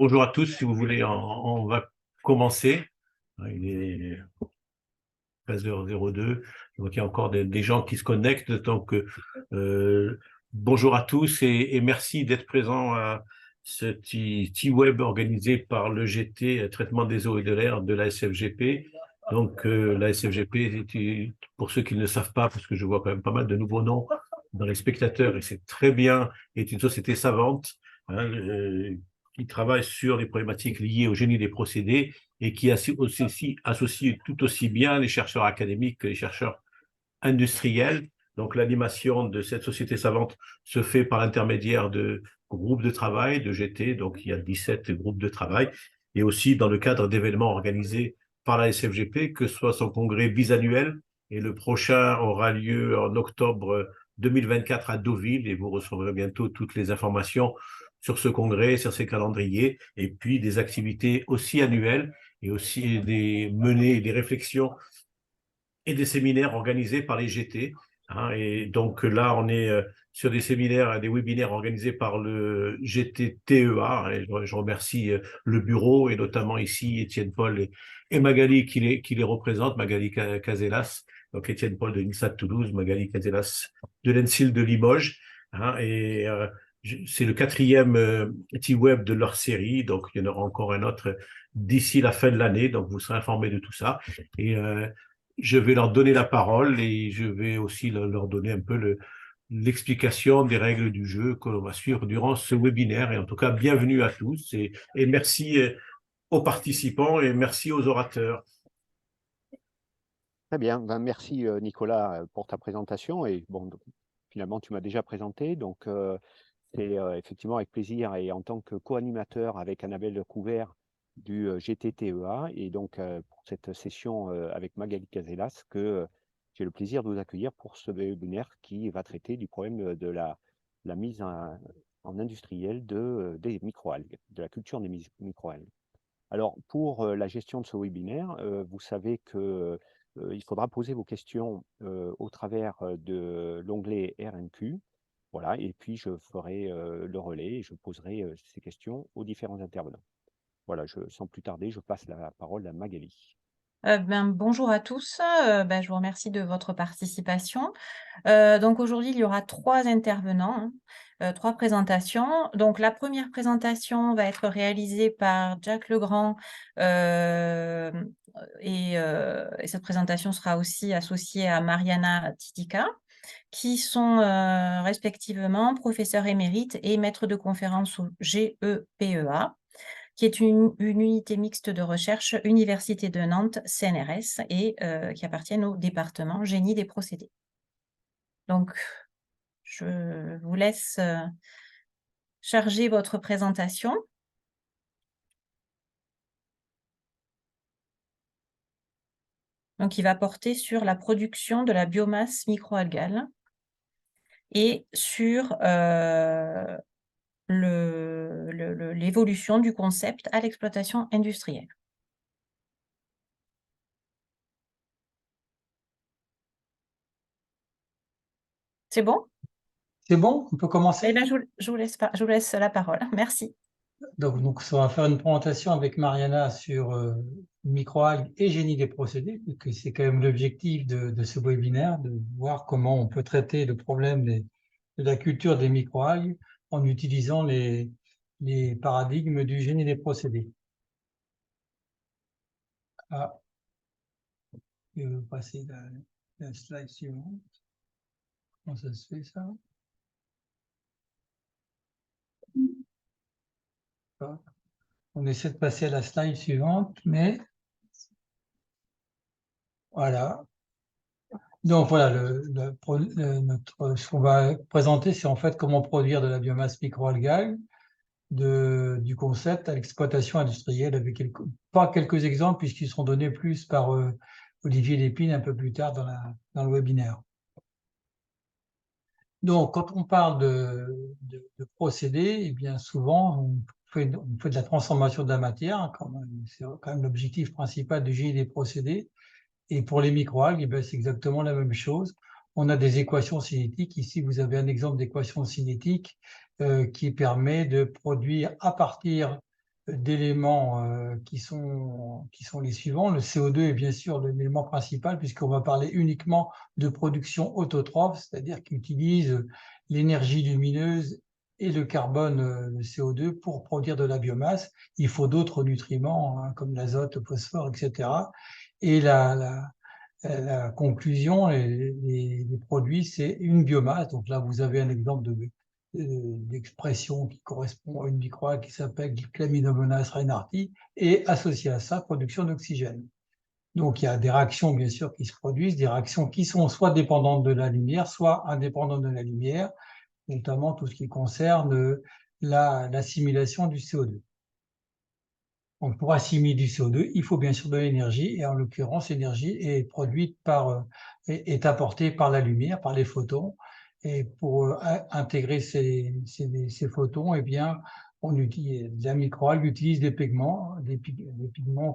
Bonjour à tous, si vous voulez, on va commencer. Il est 13h02, donc il y a encore des gens qui se connectent. Donc, bonjour à tous et merci d'être présents à ce T-Web organisé par le GT, Traitement des eaux et de l'air de la SFGP. Donc, la SFGP, pour ceux qui ne le savent pas, parce que je vois quand même pas mal de nouveaux noms dans les spectateurs, et c'est très bien, est une société savante, hein, qui travaille sur les problématiques liées au génie des procédés et qui associe tout aussi bien les chercheurs académiques que les chercheurs industriels. Donc l'animation de cette société savante se fait par l'intermédiaire de groupes de travail, de GT, donc il y a 17 groupes de travail, et aussi dans le cadre d'événements organisés par la SFGP, que ce soit son congrès bisannuel, et le prochain aura lieu en octobre 2024 à Deauville, et vous recevrez bientôt toutes les informations sur ce congrès, sur ses calendriers, et puis des activités aussi annuelles, et aussi des réflexions et des séminaires organisés par les GT. Hein, et donc là, on est sur des séminaires, des webinaires organisés par le GTTEA. Hein, et je remercie le bureau et notamment ici Étienne Paul et Magali qui les représentent, Magali Casellas, donc Étienne Paul de l'INSA de Toulouse, Magali Casellas de l'ENSIL de Limoges. Hein, et c'est le 4e T-Web de leur série, donc il y en aura encore un autre d'ici la fin de l'année, donc vous serez informés de tout ça. Et je vais leur donner la parole et je vais aussi leur donner un peu l'explication des règles du jeu que l'on va suivre durant ce webinaire. Et en tout cas, bienvenue à tous et merci aux participants et merci aux orateurs. Très bien, ben, merci Nicolas pour ta présentation. Et bon, finalement, tu m'as déjà présenté, donc c'est effectivement avec plaisir et en tant que co-animateur avec Annabelle Couvert du GTTEA et donc pour cette session avec Magali Casellas que j'ai le plaisir de vous accueillir pour ce webinaire qui va traiter du problème de la mise en industriel des microalgues, de la culture des microalgues. Alors, pour la gestion de ce webinaire, vous savez que il faudra poser vos questions au travers de l'onglet RNQ. Voilà, et puis je ferai le relais et je poserai ces questions aux différents intervenants. Voilà, sans plus tarder, je passe la parole à Magali. Bonjour à tous, je vous remercie de votre participation. Donc aujourd'hui, il y aura 3 intervenants, 3 présentations. Donc la première présentation va être réalisée par Jack Legrand, et cette présentation sera aussi associée à Mariana Titica, qui sont, respectivement professeurs émérites et maîtres de conférences au GEPEA, qui est une unité mixte de recherche Université de Nantes, CNRS, et qui appartiennent au département génie des procédés. Donc, je vous laisse charger votre présentation. Donc, il va porter sur la production de la biomasse microalgale et sur l'évolution du concept à l'exploitation industrielle. C'est bon? C'est bon, on peut commencer? Eh bien, je vous laisse la parole. Merci. Donc, on va faire une présentation avec Mariana sur microalgues et génie des procédés, puisque c'est quand même l'objectif de ce webinaire, de voir comment on peut traiter le problème de la culture des microalgues en utilisant les paradigmes du génie des procédés. Ah, je vais passer la slide suivante. Comment ça se fait ça? On essaie de passer à la slide suivante, mais voilà. Donc voilà, ce qu'on va présenter, c'est en fait comment produire de la biomasse microalgale, du concept à l'exploitation industrielle, avec pas quelques exemples, puisqu'ils seront donnés plus par Olivier Lépine un peu plus tard dans le webinaire. Donc, quand on parle de procédés, eh bien souvent, on fait de la transformation de la matière, hein, c'est quand même l'objectif principal du génie des procédés. Et pour les microalgues, eh bien, c'est exactement la même chose. On a des équations cinétiques. Ici, vous avez un exemple d'équation cinétique qui permet de produire à partir d'éléments qui sont les suivants. Le CO2 est bien sûr l'élément principal puisqu'on va parler uniquement de production autotrophe, c'est-à-dire qui utilise l'énergie lumineuse et le carbone, le CO2, pour produire de la biomasse. Il faut d'autres nutriments hein, comme l'azote, le phosphore, etc. Et la conclusion, les produits, c'est une biomasse. Donc là, vous avez un exemple d'expression qui correspond à une microalgue qui s'appelle Chlamydomonas reinhardti, et associé à ça, production d'oxygène. Donc il y a des réactions, bien sûr, qui se produisent, des réactions qui sont soit dépendantes de la lumière, soit indépendantes de la lumière, notamment tout ce qui concerne l'assimilation du CO2. Donc, pour assimiler du CO2, il faut bien sûr de l'énergie, et en l'occurrence, l'énergie est produite est apportée par la lumière, par les photons. Et pour intégrer ces photons, eh bien, la microalgue utilise des pigments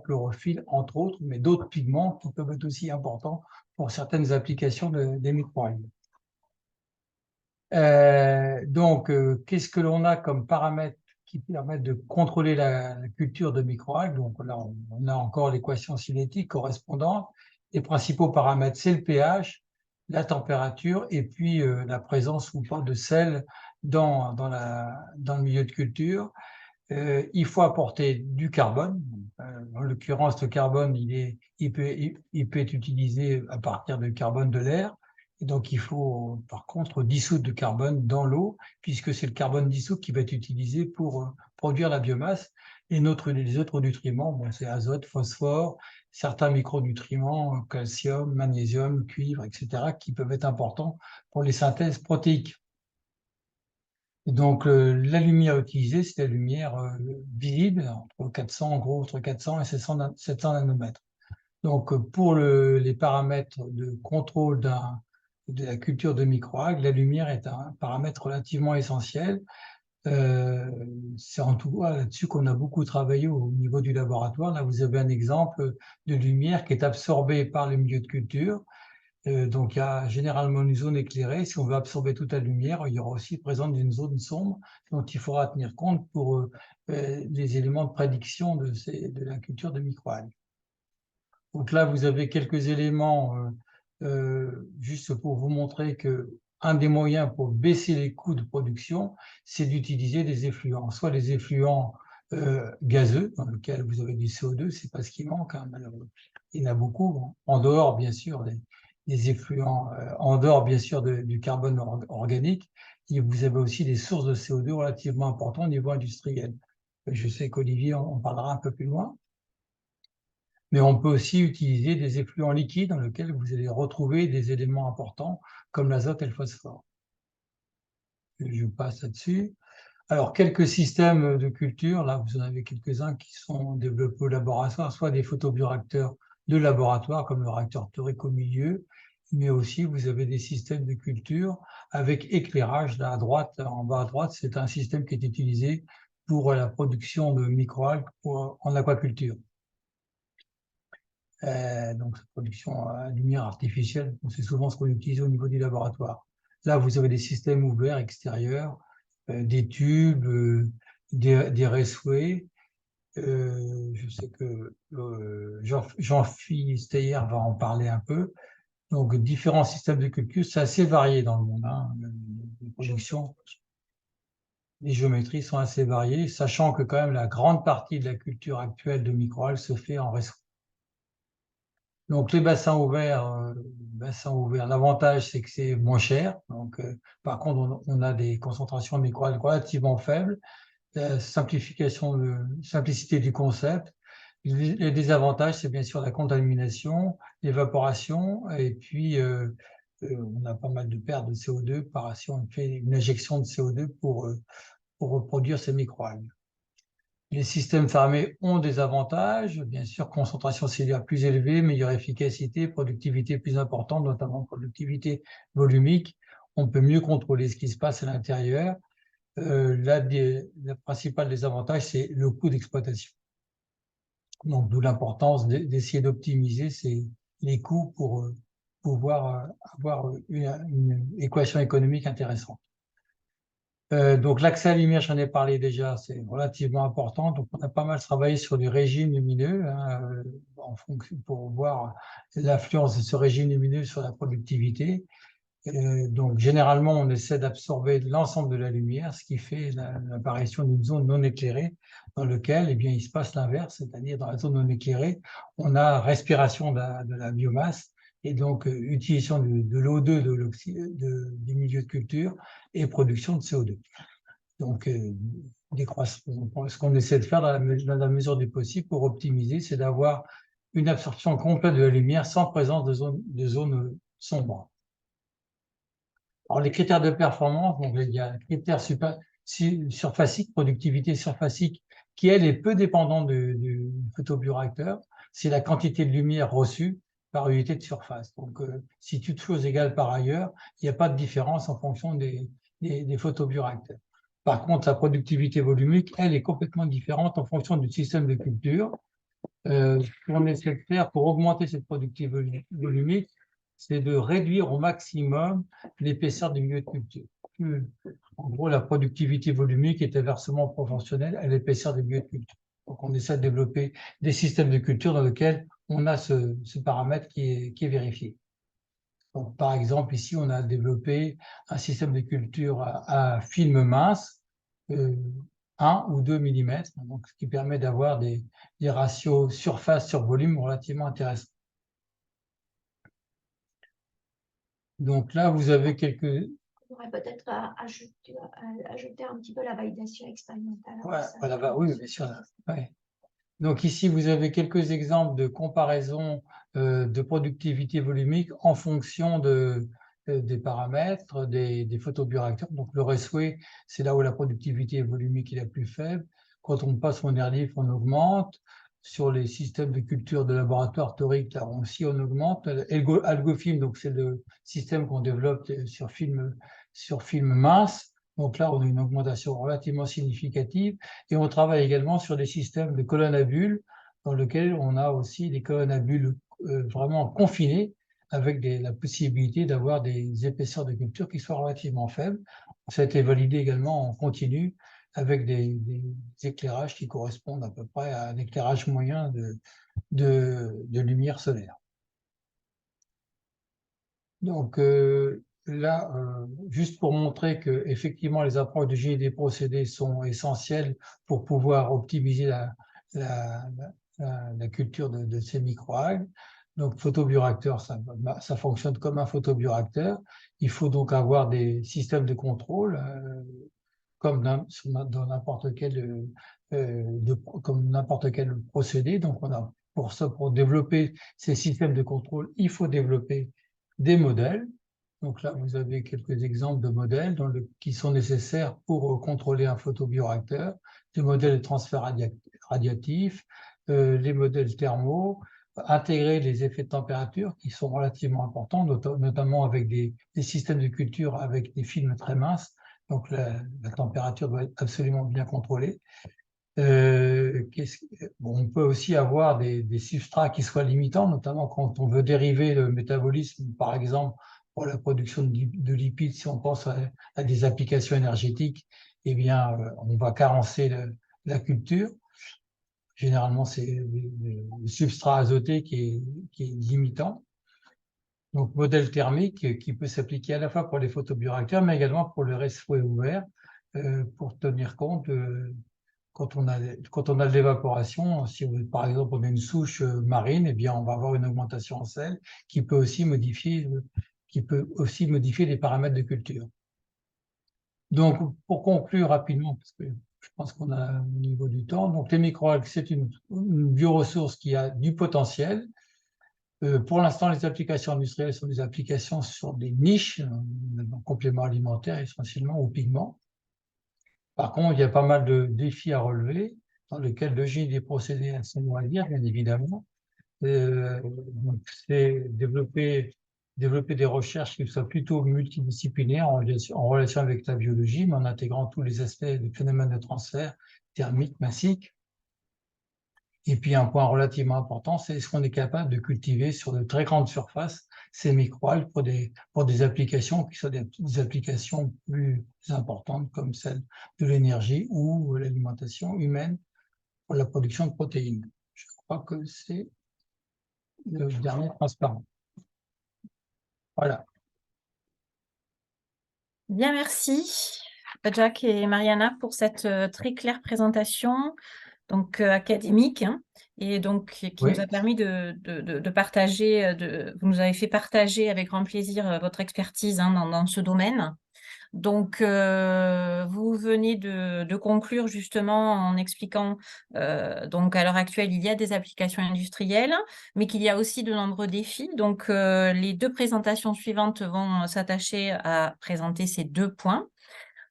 chlorophylle, entre autres, mais d'autres pigments qui peuvent être aussi importants pour certaines applications des microalgues. Donc, qu'est-ce que l'on a comme paramètres qui permettent de contrôler la culture de microalgues? Donc là, on a encore l'équation cinétique correspondante. Les principaux paramètres, c'est le pH, la température et puis la présence ou pas de sel dans le milieu de culture. Il faut apporter du carbone. En l'occurrence, le carbone, il peut être utilisé à partir du carbone de l'air. Et donc, il faut, par contre, dissoudre du carbone dans l'eau, puisque c'est le carbone dissous qui va être utilisé pour produire la biomasse. Et les autres nutriments, bon, c'est azote, phosphore, certains micronutriments, calcium, magnésium, cuivre, etc., qui peuvent être importants pour les synthèses protéiques. Et donc, la lumière utilisée, c'est la lumière visible, entre 400 et 700 nanomètres. Donc, pour les paramètres de contrôle de la culture de microalgues, la lumière est un paramètre relativement essentiel. C'est en tout cas là-dessus qu'on a beaucoup travaillé au niveau du laboratoire. Là, vous avez un exemple de lumière qui est absorbée par le milieu de culture. Donc, il y a généralement une zone éclairée. Si on veut absorber toute la lumière, il y aura aussi présente une zone sombre dont il faudra tenir compte pour les éléments de prédiction de la culture de microalgues. Donc là, vous avez quelques éléments juste pour vous montrer que un des moyens pour baisser les coûts de production, c'est d'utiliser des effluents, soit les effluents gazeux, dans lesquels vous avez du CO2, c'est pas ce qui manque, hein, malheureusement. Il y en a beaucoup, en dehors, bien sûr, des effluents, en dehors, bien sûr, du carbone organique. Et vous avez aussi des sources de CO2 relativement importantes au niveau industriel. Je sais qu'Olivier en parlera un peu plus loin. Mais on peut aussi utiliser des effluents liquides dans lesquels vous allez retrouver des éléments importants comme l'azote et le phosphore. Je passe là-dessus. Alors, quelques systèmes de culture, là, vous en avez quelques-uns qui sont développés au laboratoire, soit des photobioréacteurs de laboratoire, comme le réacteur Toric au milieu, mais aussi vous avez des systèmes de culture avec éclairage. Là, à droite, en bas à droite, c'est un système qui est utilisé pour la production de microalgues en aquaculture. Donc, production à lumière artificielle, c'est souvent ce qu'on utilise au niveau du laboratoire. Là, vous avez des systèmes ouverts extérieurs, des tubes, des raceways. Je sais que Jean-Philippe Steyer va en parler un peu. Donc, différents systèmes de culture, c'est assez varié dans le monde. Hein. Les productions, les géométries sont assez variées, sachant que quand même la grande partie de la culture actuelle de microalgues se fait en raceway. Donc les bassins ouverts, l'avantage c'est que c'est moins cher. Donc, par contre, on a des concentrations de microalgues relativement faibles. La simplicité du concept. Les désavantages, c'est bien sûr la contamination, l'évaporation, et puis on a pas mal de pertes de CO2 si on fait une injection de CO2 pour reproduire ces microalgues. Les systèmes fermés ont des avantages, bien sûr, concentration cellulaire plus élevée, meilleure efficacité, productivité plus importante, notamment productivité volumique. On peut mieux contrôler ce qui se passe à l'intérieur. Le principal désavantage, c'est le coût d'exploitation. Donc, d'où l'importance d'essayer d'optimiser les coûts pour pouvoir avoir une équation économique intéressante. Donc l'accès à la lumière, j'en ai parlé déjà, c'est relativement important. Donc on a pas mal travaillé sur du régime lumineux, hein, en fonction, pour voir l'influence de ce régime lumineux sur la productivité. Donc généralement, on essaie d'absorber l'ensemble de la lumière, ce qui fait l'apparition d'une zone non éclairée dans laquelle, eh bien, il se passe l'inverse, c'est-à-dire dans la zone non éclairée, on a respiration de la biomasse et donc utilisation de l'O2 du milieu de culture et production de CO2. Donc, ce qu'on essaie de faire dans la mesure du possible pour optimiser, c'est d'avoir une absorption complète de la lumière sans présence de zones sombres. Alors, les critères de performance, donc il y a un critère surfacique, productivité surfacique, qui, elle, est peu dépendante du photobioréacteur. C'est la quantité de lumière reçue par unité de surface. Donc, si toutes choses égales par ailleurs, il n'y a pas de différence en fonction des photobioréacteurs. Par contre, la productivité volumique, elle, est complètement différente en fonction du système de culture. Ce qu'on essaie de faire pour augmenter cette productivité volumique, c'est de réduire au maximum l'épaisseur du milieu de culture. En gros, la productivité volumique est inversement proportionnelle à l'épaisseur du milieu de culture. Donc, on essaie de développer des systèmes de culture dans lesquels on a ce paramètre qui est vérifié. Donc, par exemple, ici, on a développé un système de culture à film mince, 1 ou 2 mm, donc, ce qui permet d'avoir des ratios surface sur volume relativement intéressants. Donc là, vous avez quelques... On pourrait peut-être ajouter un petit peu la validation expérimentale. Ouais, voilà, oui, bien sûr. Ouais. Donc ici, vous avez quelques exemples de comparaison de productivité volumique en fonction des paramètres des photobioréacteurs. Donc le Raceway, c'est là où la productivité volumique est la plus faible. Quand on passe au Airlift, on augmente. Sur les systèmes de culture de laboratoire torique, là aussi on augmente. AlgoFilm, donc c'est le système qu'on développe sur film mince. Donc là, on a une augmentation relativement significative. Et on travaille également sur des systèmes de colonnes à bulles, dans lesquels on a aussi des colonnes à bulles vraiment confinées, avec la possibilité d'avoir des épaisseurs de culture qui soient relativement faibles. Ça a été validé également en continu, avec des éclairages qui correspondent à peu près à un éclairage moyen de lumière solaire. Donc là, juste pour montrer que effectivement les approches de génie des procédés sont essentielles pour pouvoir optimiser la culture de ces microalgues. Donc photobioréacteur, ça fonctionne comme un photobioréacteur. Il faut donc avoir des systèmes de contrôle comme dans n'importe quel comme n'importe quel procédé. Donc on a pour développer ces systèmes de contrôle, il faut développer des modèles. Donc là, vous avez quelques exemples de modèles qui sont nécessaires pour contrôler un photobioréacteur, des modèles de transfert radiatif, les modèles thermaux, intégrer les effets de température qui sont relativement importants, notamment avec des systèmes de culture avec des films très minces. Donc la température doit être absolument bien contrôlée. On peut aussi avoir des substrats qui soient limitants, notamment quand on veut dériver le métabolisme, par exemple, pour la production de lipides. Si on pense à des applications énergétiques, eh bien, on va carencer la culture. Généralement, c'est le substrat azoté qui est limitant. Donc, modèle thermique qui peut s'appliquer à la fois pour les photobioréacteurs, mais également pour le Raceway ouvert, pour tenir compte quand on a de l'évaporation. Si par exemple on a une souche marine, eh bien on va avoir une augmentation en sel qui peut aussi modifier les paramètres de culture. Donc, pour conclure rapidement, parce que je pense qu'on a au niveau du temps, donc les microalgues, c'est une bioressource qui a du potentiel. Pour l'instant, les applications industrielles sont des applications sur des niches, compléments alimentaires essentiellement, ou pigments. Par contre, il y a pas mal de défis à relever, dans lesquels le génie des procédés a son mot à dire, bien évidemment. C'est développer des recherches qui soient plutôt multidisciplinaires en relation avec la biologie, mais en intégrant tous les aspects du phénomène de transfert thermique, massique. Et puis un point relativement important, c'est est-ce qu'on est capable de cultiver sur de très grandes surfaces ces microalgues pour des applications qui sont des applications plus importantes comme celle de l'énergie ou l'alimentation humaine pour la production de protéines. Je crois que c'est le dernier transparent. Voilà. Bien, merci Jack et Mariana pour cette très claire présentation donc académique, hein, et donc qui Oui. nous a permis de partager, vous nous avez fait partager avec grand plaisir votre expertise, hein, dans ce domaine. Donc, vous venez de conclure justement en expliquant, donc à l'heure actuelle, il y a des applications industrielles, mais qu'il y a aussi de nombreux défis. Donc, les deux présentations suivantes vont s'attacher à présenter ces deux points.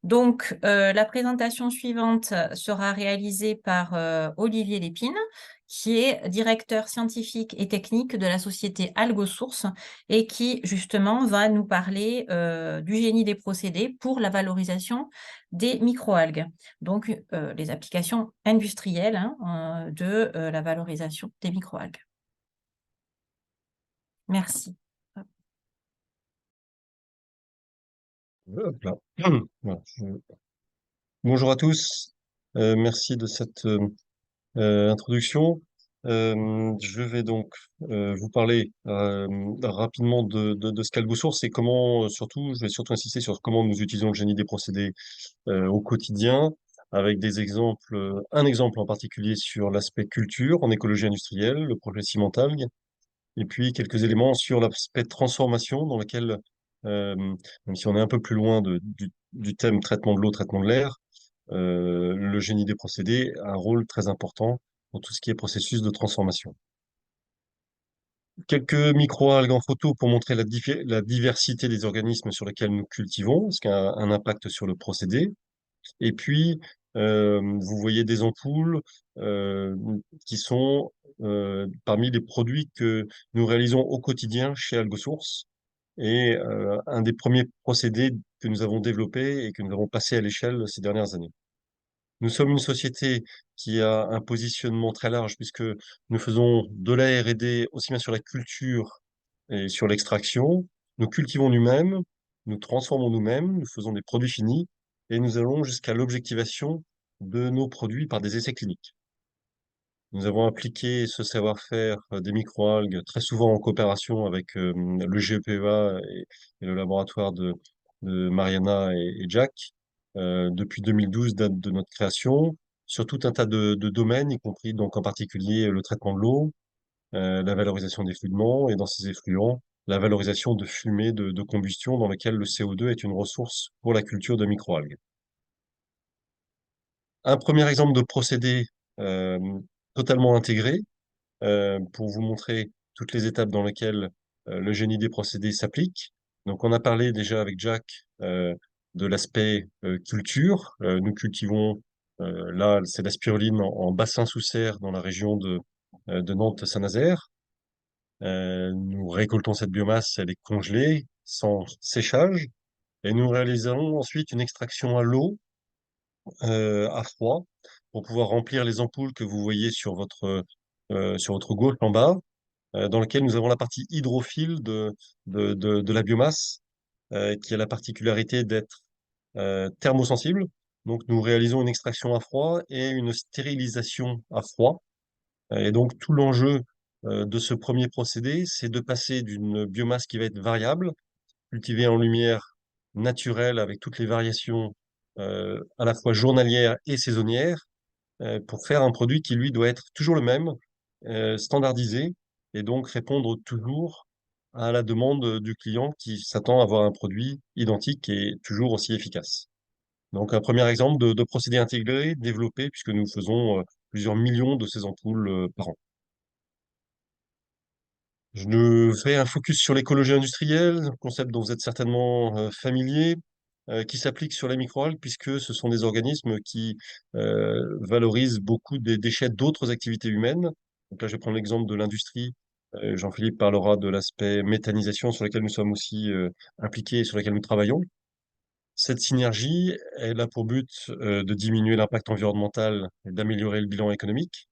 Donc, la présentation suivante sera réalisée par Olivier Lépine, qui est directeur scientifique et technique de la société AlgoSource et qui, justement, va nous parler du génie des procédés pour la valorisation des microalgues, donc les applications industrielles, hein, de la valorisation des microalgues. Merci. Hop là. Voilà, bonjour à tous, merci de cette introduction. Je vais donc vous parler rapidement de ce qu'AlgoSource et comment, surtout, je vais surtout insister sur comment nous utilisons le génie des procédés au quotidien, avec des exemples, un exemple en particulier sur l'aspect culture en écologie industrielle, le projet Cimentalgue, et puis quelques éléments sur l'aspect transformation dans lequel, même si on est un peu plus loin du thème traitement de l'eau, traitement de l'air, le génie des procédés a un rôle très important dans tout ce qui est processus de transformation. Quelques microalgues en photo pour montrer la diversité des organismes sur lesquels nous cultivons, ce qui a un impact sur le procédé. Et puis, vous voyez des ampoules euh, qui sont parmi les produits que nous réalisons au quotidien chez AlgoSource. Et un des premiers procédés que nous avons développés et que nous avons passé à l'échelle ces dernières années. Nous sommes une société qui a un positionnement très large puisque nous faisons de la R&D aussi bien sur la culture et sur l'extraction. Nous cultivons nous-mêmes, nous transformons nous-mêmes, nous faisons des produits finis et nous allons jusqu'à l'objectivation de nos produits par des essais cliniques. Nous avons appliqué ce savoir-faire des microalgues très souvent en coopération avec le GEPEA et le laboratoire de Mariana et Jack depuis 2012, date de notre création, sur tout un tas de domaines, y compris donc en particulier le traitement de l'eau, la valorisation des fluides et dans ces effluents, la valorisation de fumée de combustion dans lequel le CO2 est une ressource pour la culture de microalgues. Un premier exemple de procédé euh, totalement intégré pour vous montrer toutes les étapes dans lesquelles le génie des procédés s'applique. Donc, on a parlé déjà avec Jack de l'aspect culture. Nous cultivons, là, c'est la spiruline en bassin sous serre dans la région de Nantes-Saint-Nazaire. Nous récoltons cette biomasse, elle est congelée, sans séchage, et nous réalisons ensuite une extraction à l'eau, à froid, pour pouvoir remplir les ampoules que vous voyez sur votre gauche en bas, dans lequel nous avons la partie hydrophile de la biomasse, qui a la particularité d'être thermosensible. Donc, nous réalisons une extraction à froid et une stérilisation à froid. Et donc, tout l'enjeu de ce premier procédé, c'est de passer d'une biomasse qui va être variable, cultivée en lumière naturelle avec toutes les variations à la fois journalières et saisonnières, pour faire un produit qui, lui, doit être toujours le même, standardisé, et donc répondre toujours à la demande du client qui s'attend à avoir un produit identique et toujours aussi efficace. Donc, un premier exemple de procédé intégré, développé, puisque nous faisons plusieurs millions de ces ampoules par an. Je fais un focus sur l'écologie industrielle, un concept dont vous êtes certainement familier, qui s'applique sur les microalgues, puisque ce sont des organismes qui valorisent beaucoup des déchets d'autres activités humaines. Donc là, je vais prendre l'exemple de l'industrie. Jean-Philippe parlera de l'aspect méthanisation sur lequel nous sommes aussi impliqués et sur lequel nous travaillons. Cette synergie, elle a pour but de diminuer l'impact environnemental et d'améliorer le bilan économique.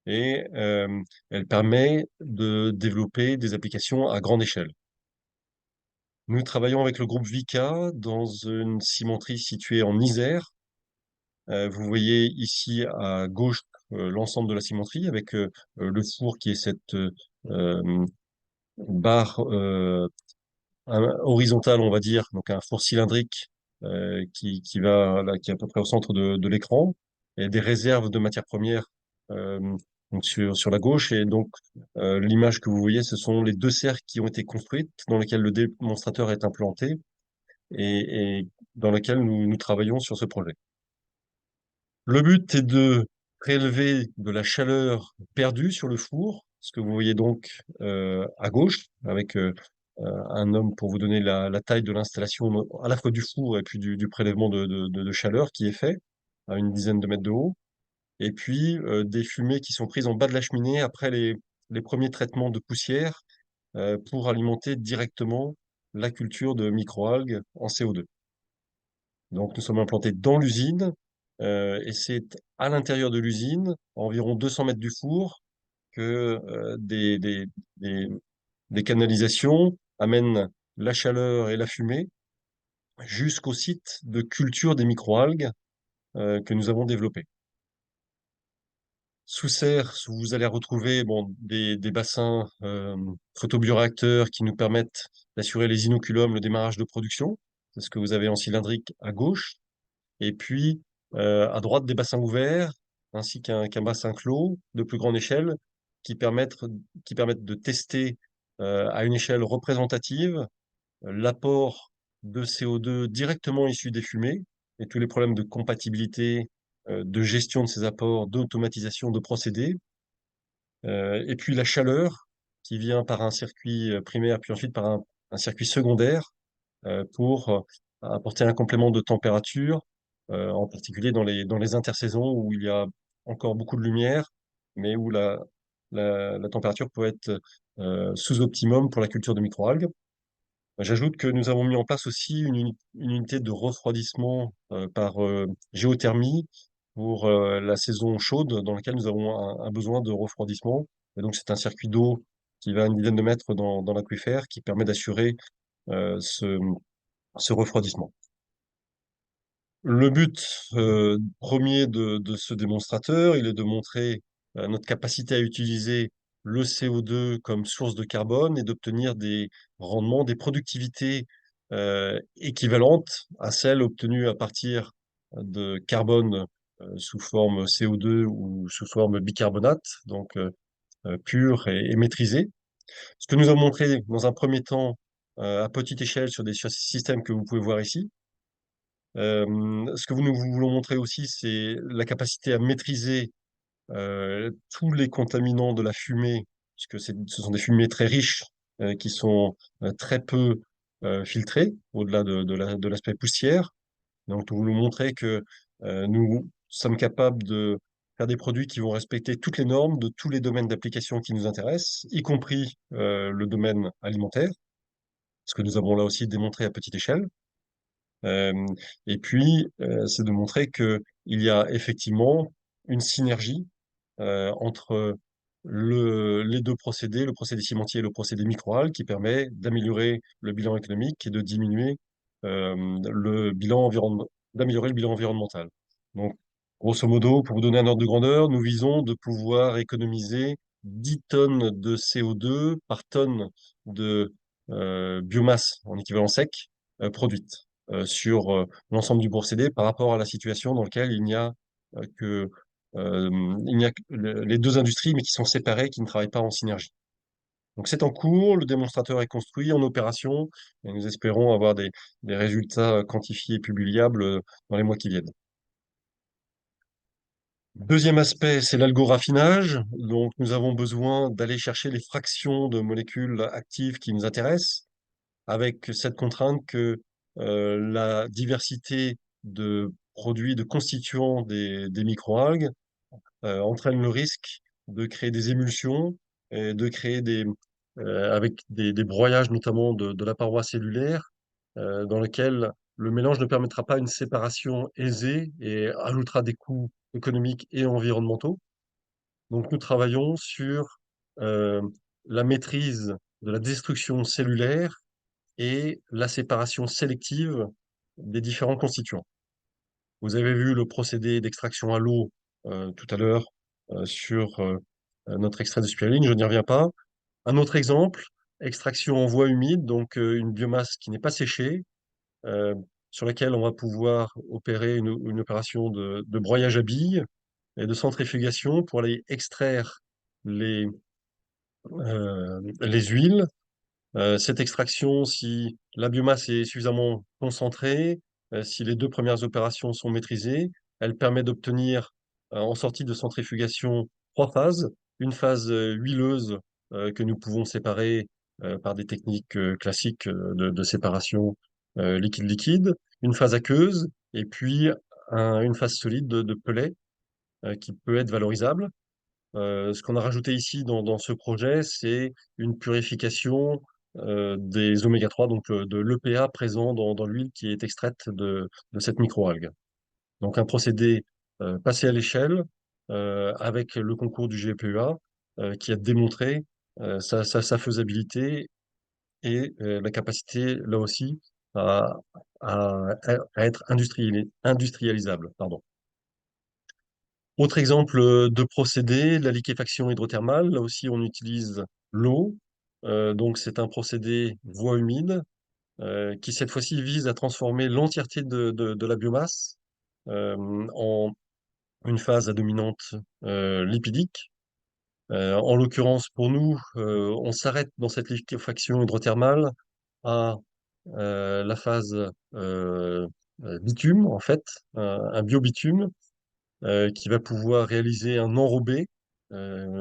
et elle permet de développer des applications à grande échelle. Nous travaillons avec le groupe Vicat dans une cimenterie située en Isère. Vous voyez ici à gauche l'ensemble de la cimenterie avec le four qui est cette barre horizontale, on va dire, donc un four cylindrique qui va là, qui est à peu près au centre de l'écran, et des réserves de matières premières euh, donc sur la gauche. Et donc l'image que vous voyez, ce sont les deux serres qui ont été construites, dans lesquelles le démonstrateur est implanté et dans lesquelles nous travaillons sur ce projet. Le but est de prélever de la chaleur perdue sur le four, ce que vous voyez donc à gauche, avec un homme pour vous donner la taille de l'installation à la fois du four et puis du prélèvement de chaleur qui est fait à une dizaine de mètres de haut, et puis des fumées qui sont prises en bas de la cheminée après les premiers traitements de poussière pour alimenter directement la culture de microalgues en CO2. Donc, nous sommes implantés dans l'usine et c'est à l'intérieur de l'usine, à environ 200 mètres du four, que des, des canalisations amènent la chaleur et la fumée jusqu'au site de culture des microalgues que nous avons développé. Sous serre, vous allez retrouver bon, des bassins photobioréacteurs qui nous permettent d'assurer les inoculums, le démarrage de production. C'est ce que vous avez en cylindrique à gauche. Et puis, à droite, des bassins ouverts, ainsi qu'un bassin clos de plus grande échelle, qui permettent, qui permettent de tester à une échelle représentative l'apport de CO2 directement issu des fumées et tous les problèmes de compatibilité, de gestion de ces apports, d'automatisation de procédés. Et puis la chaleur qui vient par un circuit primaire, puis ensuite par un circuit secondaire pour apporter un complément de température, en particulier dans les intersaisons où il y a encore beaucoup de lumière, mais où la température peut être sous-optimum pour la culture de microalgues. J'ajoute que nous avons mis en place aussi une unité de refroidissement par géothermie pour la saison chaude dans laquelle nous avons un besoin de refroidissement. Et donc c'est un circuit d'eau qui va à une dizaine de mètres dans l'aquifère qui permet d'assurer ce refroidissement. Le but premier de ce démonstrateur, il est de montrer notre capacité à utiliser le CO2 comme source de carbone et d'obtenir des rendements, des productivités équivalentes à celles obtenues à partir de carbone sous forme CO2 ou sous forme bicarbonate, donc pur et maîtrisé. Ce que nous avons montré dans un premier temps à petite échelle sur des systèmes que vous pouvez voir ici. Ce que nous voulons montrer aussi, c'est la capacité à maîtriser tous les contaminants de la fumée, puisque ce sont des fumées très riches qui sont très peu filtrées au-delà de l'aspect poussière. Donc, nous voulons montrer que nous sommes capables de faire des produits qui vont respecter toutes les normes de tous les domaines d'application qui nous intéressent, y compris le domaine alimentaire, ce que nous avons là aussi démontré à petite échelle. Et puis, c'est de montrer que il y a effectivement une synergie entre les deux procédés, le procédé cimentier et le procédé microalgue, qui permet d'améliorer le bilan économique et de diminuer d'améliorer le bilan environnemental. Donc, grosso modo, pour vous donner un ordre de grandeur, nous visons de pouvoir économiser 10 tonnes de CO2 par tonne de biomasse en équivalent sec produite sur l'ensemble du procédé par rapport à la situation dans laquelle il n'y a que les deux industries, mais qui sont séparées, qui ne travaillent pas en synergie. Donc c'est en cours, le démonstrateur est construit, en opération, et nous espérons avoir des résultats quantifiés et publiables dans les mois qui viennent. Deuxième aspect, c'est l'algoraffinage. Donc nous avons besoin d'aller chercher les fractions de molécules actives qui nous intéressent, avec cette contrainte que la diversité de produits, de constituants des microalgues entraîne le risque de créer des émulsions et de créer avec des broyages notamment de la paroi cellulaire dans lequel le mélange ne permettra pas une séparation aisée et ajoutera des coûts économiques et environnementaux. Donc, nous travaillons sur la maîtrise de la destruction cellulaire et la séparation sélective des différents constituants. Vous avez vu le procédé d'extraction à l'eau tout à l'heure sur notre extrait de spiruline, je n'y reviens pas. Un autre exemple, extraction en voie humide, donc une biomasse qui n'est pas séchée, euh, sur laquelle on va pouvoir opérer une opération de broyage à billes et de centrifugation pour aller extraire les huiles. Cette extraction, si la biomasse est suffisamment concentrée, si les deux premières opérations sont maîtrisées, elle permet d'obtenir en sortie de centrifugation 3 phases. Une phase huileuse que nous pouvons séparer par des techniques classiques de séparation liquide-liquide, une phase aqueuse et puis une phase solide de pellet qui peut être valorisable. Ce qu'on a rajouté ici dans ce projet, c'est une purification des oméga-3, donc de l'EPA présent dans l'huile qui est extraite de cette microalgue. Donc un procédé passé à l'échelle avec le concours du GPEA qui a démontré sa faisabilité et la capacité, là aussi, à, à être industrialisable. Pardon. Autre exemple de procédé, la liquéfaction hydrothermale. Là aussi, on utilise l'eau. Donc, c'est un procédé voie humide qui, cette fois-ci, vise à transformer l'entièreté de la biomasse en une phase à dominante lipidique. En l'occurrence, pour nous, on s'arrête dans cette liquéfaction hydrothermale à la phase bitume, en fait, un biobitume qui va pouvoir réaliser un enrobé.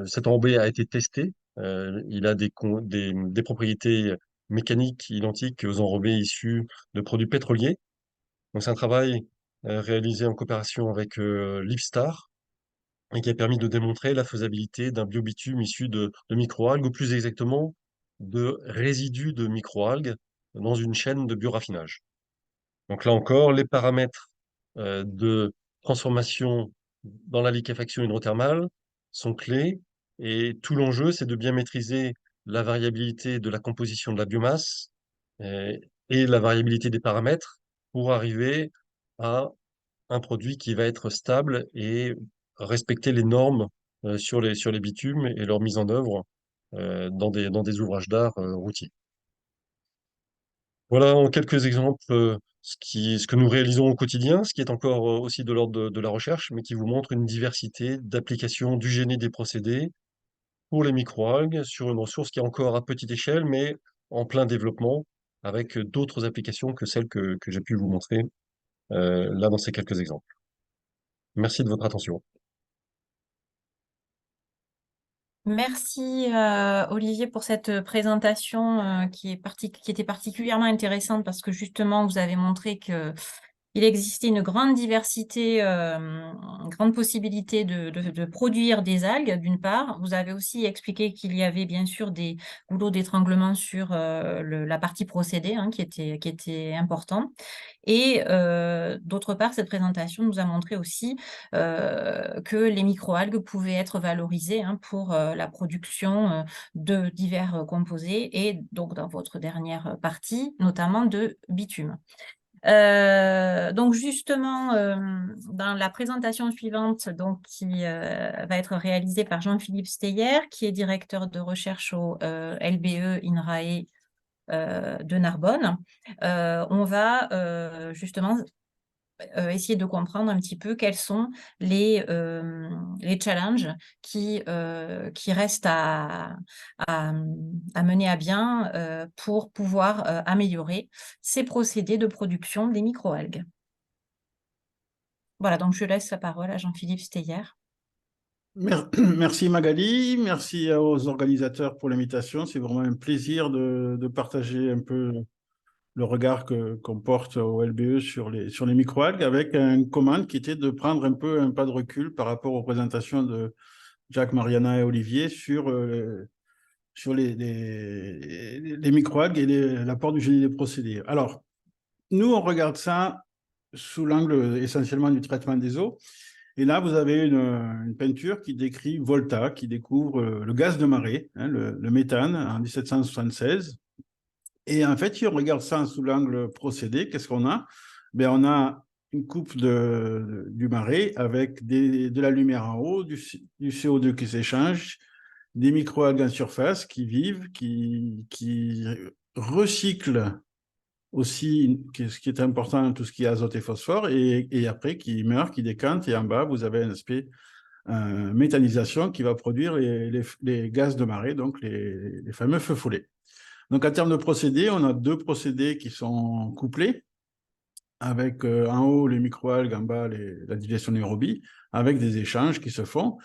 Cet enrobé a été testé. Il a des propriétés mécaniques identiques aux enrobés issus de produits pétroliers. Donc, c'est un travail réalisé en coopération avec Lipstar et qui a permis de démontrer la faisabilité d'un biobitume issu de microalgues, ou plus exactement de résidus de microalgues dans une chaîne de bioraffinage. Donc là encore, les paramètres de transformation dans la liquéfaction hydrothermale sont clés et tout l'enjeu, c'est de bien maîtriser la variabilité de la composition de la biomasse et la variabilité des paramètres pour arriver à un produit qui va être stable et respecter les normes sur les bitumes et leur mise en œuvre dans des ouvrages d'art routiers. Voilà en quelques exemples ce que nous réalisons au quotidien, ce qui est encore aussi de l'ordre de la recherche, mais qui vous montre une diversité d'applications du génie des procédés pour les microalgues sur une ressource qui est encore à petite échelle, mais en plein développement, avec d'autres applications que celles que j'ai pu vous montrer là dans ces quelques exemples. Merci de votre attention. Merci Olivier pour cette présentation qui était particulièrement intéressante parce que justement vous avez montré que il existait une grande diversité, une grande possibilité de produire des algues, d'une part. Vous avez aussi expliqué qu'il y avait bien sûr des goulots d'étranglement sur la partie procédé qui était important. Et d'autre part, cette présentation nous a montré aussi que les microalgues pouvaient être valorisées pour la production de divers composés et donc dans votre dernière partie, notamment de bitume. Donc justement, dans la présentation suivante, donc, qui va être réalisée par Jean-Philippe Steyer, qui est directeur de recherche au LBE INRAE de Narbonne, on va justement essayer de comprendre un petit peu quels sont les challenges qui restent à mener à bien pour pouvoir améliorer ces procédés de production des microalgues. Voilà, donc je laisse la parole à Jean-Philippe Steyer. Merci Magali, merci aux organisateurs pour l'invitation. C'est vraiment un plaisir de partager un peu le regard qu'on porte au LBE sur les microalgues, avec une commande qui était de prendre un peu un pas de recul par rapport aux présentations de Jacques, Mariana et Olivier sur les microalgues et l'apport du génie des procédés. Alors, nous, on regarde ça sous l'angle essentiellement du traitement des eaux. Et là, vous avez une peinture qui décrit Volta, qui découvre le gaz de marée, hein, le méthane, en 1776. Et en fait, si on regarde ça sous l'angle procédé, qu'est-ce qu'on a? Ben, on a une coupe du marais avec de la lumière en haut, du CO2 qui s'échange, des microalgues en surface qui vivent, qui recyclent aussi, ce qui est important, tout ce qui est azote et phosphore, et après qui meurt, qui décante, et en bas, vous avez un aspect méthanisation qui va produire les gaz de marée, donc les fameux feux follets. Donc, en termes de procédés, on a deux procédés qui sont couplés, avec en haut les microalgues, en bas la digestion aérobie, avec des échanges qui se font.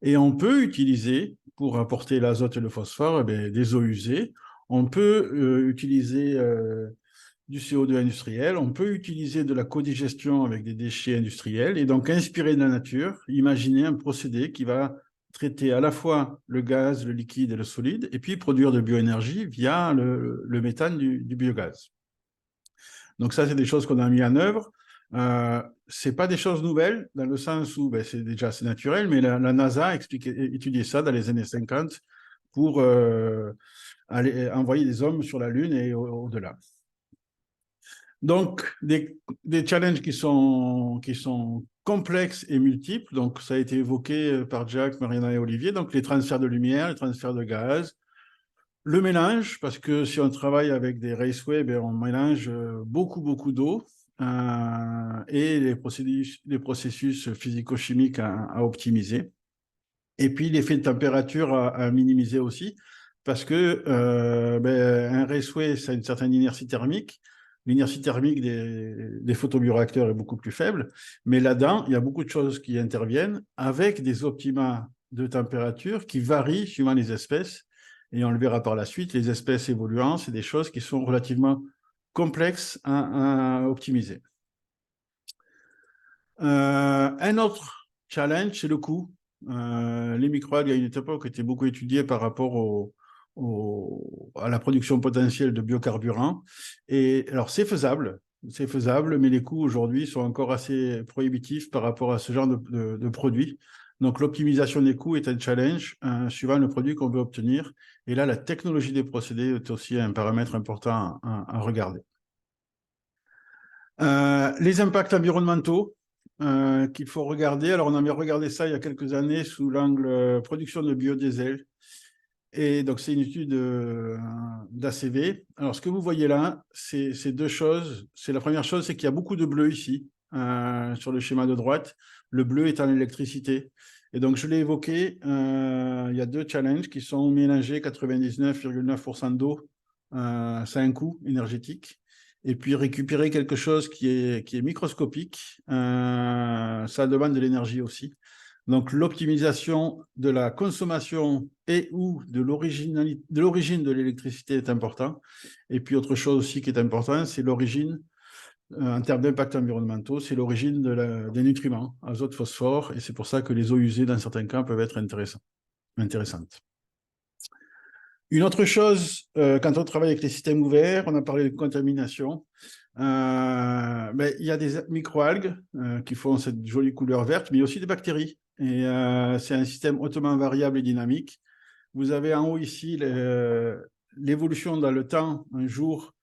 Et on peut utiliser, pour apporter l'azote et le phosphore, des eaux usées. On peut utiliser du CO2 industriel, on peut utiliser de la codigestion avec des déchets industriels, et donc inspirer de la nature, imaginer un procédé qui va traiter à la fois le gaz, le liquide et le solide, et puis produire de bioénergie via le méthane du biogaz. Donc ça, c'est des choses qu'on a mis en œuvre. C'est pas des choses nouvelles, dans le sens où c'est naturel, mais la NASA a étudié ça dans les années 50 pour aller envoyer des hommes sur la Lune et au-delà. Donc, des challenges qui sont complexes et multiples. Donc, ça a été évoqué par Jack, Mariana et Olivier. Donc, les transferts de lumière, les transferts de gaz, le mélange, parce que si on travaille avec des raceways, on mélange beaucoup d'eau et les processus physico-chimiques à optimiser. Et puis, l'effet de température à minimiser aussi, parce que un raceway, ça a une certaine inertie thermique. L'inertie thermique des photobioréacteurs est beaucoup plus faible, mais là-dedans, il y a beaucoup de choses qui interviennent avec des optima de température qui varient suivant les espèces. Et on le verra par la suite, les espèces évoluant, c'est des choses qui sont relativement complexes à optimiser. Un autre challenge, c'est le coût. Les microalgues, à une époque, étaient beaucoup étudiées par rapport à la production potentielle de biocarburants. Et alors, c'est faisable, mais les coûts aujourd'hui sont encore assez prohibitifs par rapport à ce genre de produits. Donc, l'optimisation des coûts est un challenge suivant le produit qu'on veut obtenir. Et là, la technologie des procédés est aussi un paramètre important à regarder. Les impacts environnementaux qu'il faut regarder. Alors, on avait regardé ça il y a quelques années sous l'angle production de biodiesel. Et donc, c'est une étude d'ACV. Alors, ce que vous voyez là, c'est deux choses. La première chose, c'est qu'il y a beaucoup de bleu ici, sur le schéma de droite. Le bleu étant l'électricité. Et donc, je l'ai évoqué, il y a deux challenges qui sont mélanger 99,9% d'eau. Ça a un coût énergétique. Et puis, récupérer quelque chose qui est microscopique, ça demande de l'énergie aussi. Donc, l'optimisation de la consommation et ou de l'origine de l'électricité est important. Et puis, autre chose aussi qui est importante, c'est l'origine, en termes d'impact environnementaux, c'est l'origine des nutriments, azote, phosphore. Et c'est pour ça que les eaux usées, dans certains cas, peuvent être intéressantes. Une autre chose, quand on travaille avec les systèmes ouverts, on a parlé de contamination. Il y a des microalgues qui font cette jolie couleur verte, mais il y a aussi des bactéries. Et c'est un système hautement variable et dynamique. Vous avez en haut ici l'évolution dans le temps, un jour,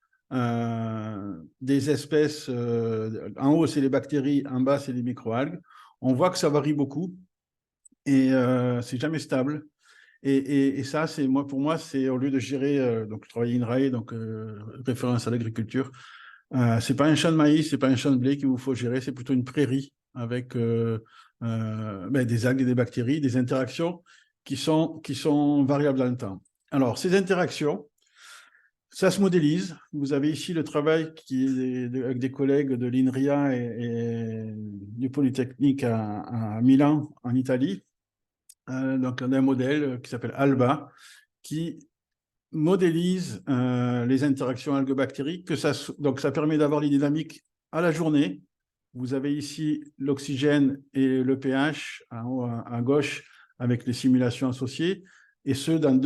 des espèces. En haut, c'est les bactéries, en bas, c'est les microalgues. On voit que ça varie beaucoup et c'est jamais stable. Et ça, pour moi, c'est au lieu de gérer, donc je travaille INRAE, donc référence à l'agriculture, c'est pas un champ de maïs, c'est pas un champ de blé qu'il vous faut gérer, c'est plutôt une prairie avec des algues et des bactéries, des interactions qui sont variables dans le temps. Alors, ces interactions, ça se modélise. Vous avez ici le travail avec des collègues de l'INRIA et du Polytechnique à Milan, en Italie. Donc, on a un modèle qui s'appelle ALBA, qui modélise les interactions algues-bactériques. Donc, ça permet d'avoir les dynamiques à la journée. Vous avez ici l'oxygène et le pH en haut à gauche avec les simulations associées, et ce, dans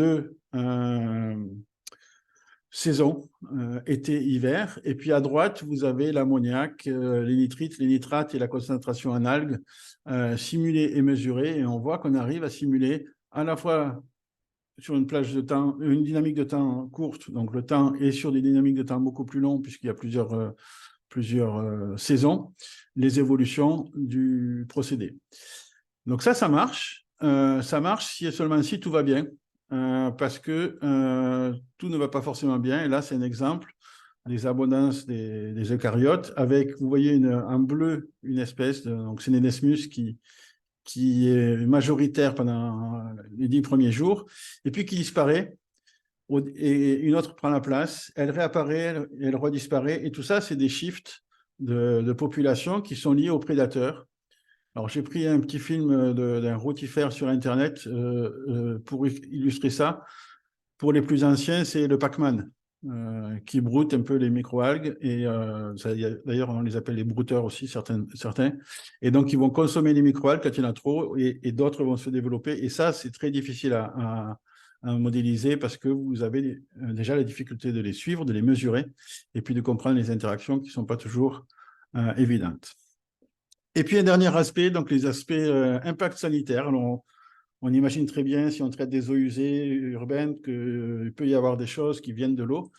saison, été, hiver. Et puis à droite, vous avez l'ammoniac, les nitrites, les nitrates et la concentration en algues simulées et mesurées. Et on voit qu'on arrive à simuler à la fois sur une plage de temps, une dynamique de temps courte, donc le temps est sur des dynamiques de temps beaucoup plus longues puisqu'il y a plusieurs saisons, les évolutions du procédé. Donc ça marche. Ça marche si et seulement si tout va bien, parce que tout ne va pas forcément bien. Et là, c'est un exemple des abondances des eucaryotes avec, vous voyez en bleu, une espèce, donc c'est Senenesmus qui est majoritaire pendant les 10 premiers jours, et puis qui disparaît, et une autre prend la place, elle réapparaît, elle redisparaît, et tout ça, c'est des shifts de population qui sont liés aux prédateurs. Alors, j'ai pris un petit film d'un rotifère sur Internet pour illustrer ça. Pour les plus anciens, c'est le Pac-Man qui broute un peu les microalgues. Et d'ailleurs, on les appelle les brouteurs aussi, certains. Et donc, ils vont consommer les microalgues quand il y en a trop et d'autres vont se développer. Et ça, c'est très difficile à modéliser parce que vous avez déjà la difficulté de les suivre, de les mesurer et puis de comprendre les interactions qui ne sont pas toujours évidentes. Et puis un dernier aspect, donc les aspects impact sanitaire. Alors, on imagine très bien, si on traite des eaux usées urbaines, qu'il peut y avoir des choses qui viennent de l'eau.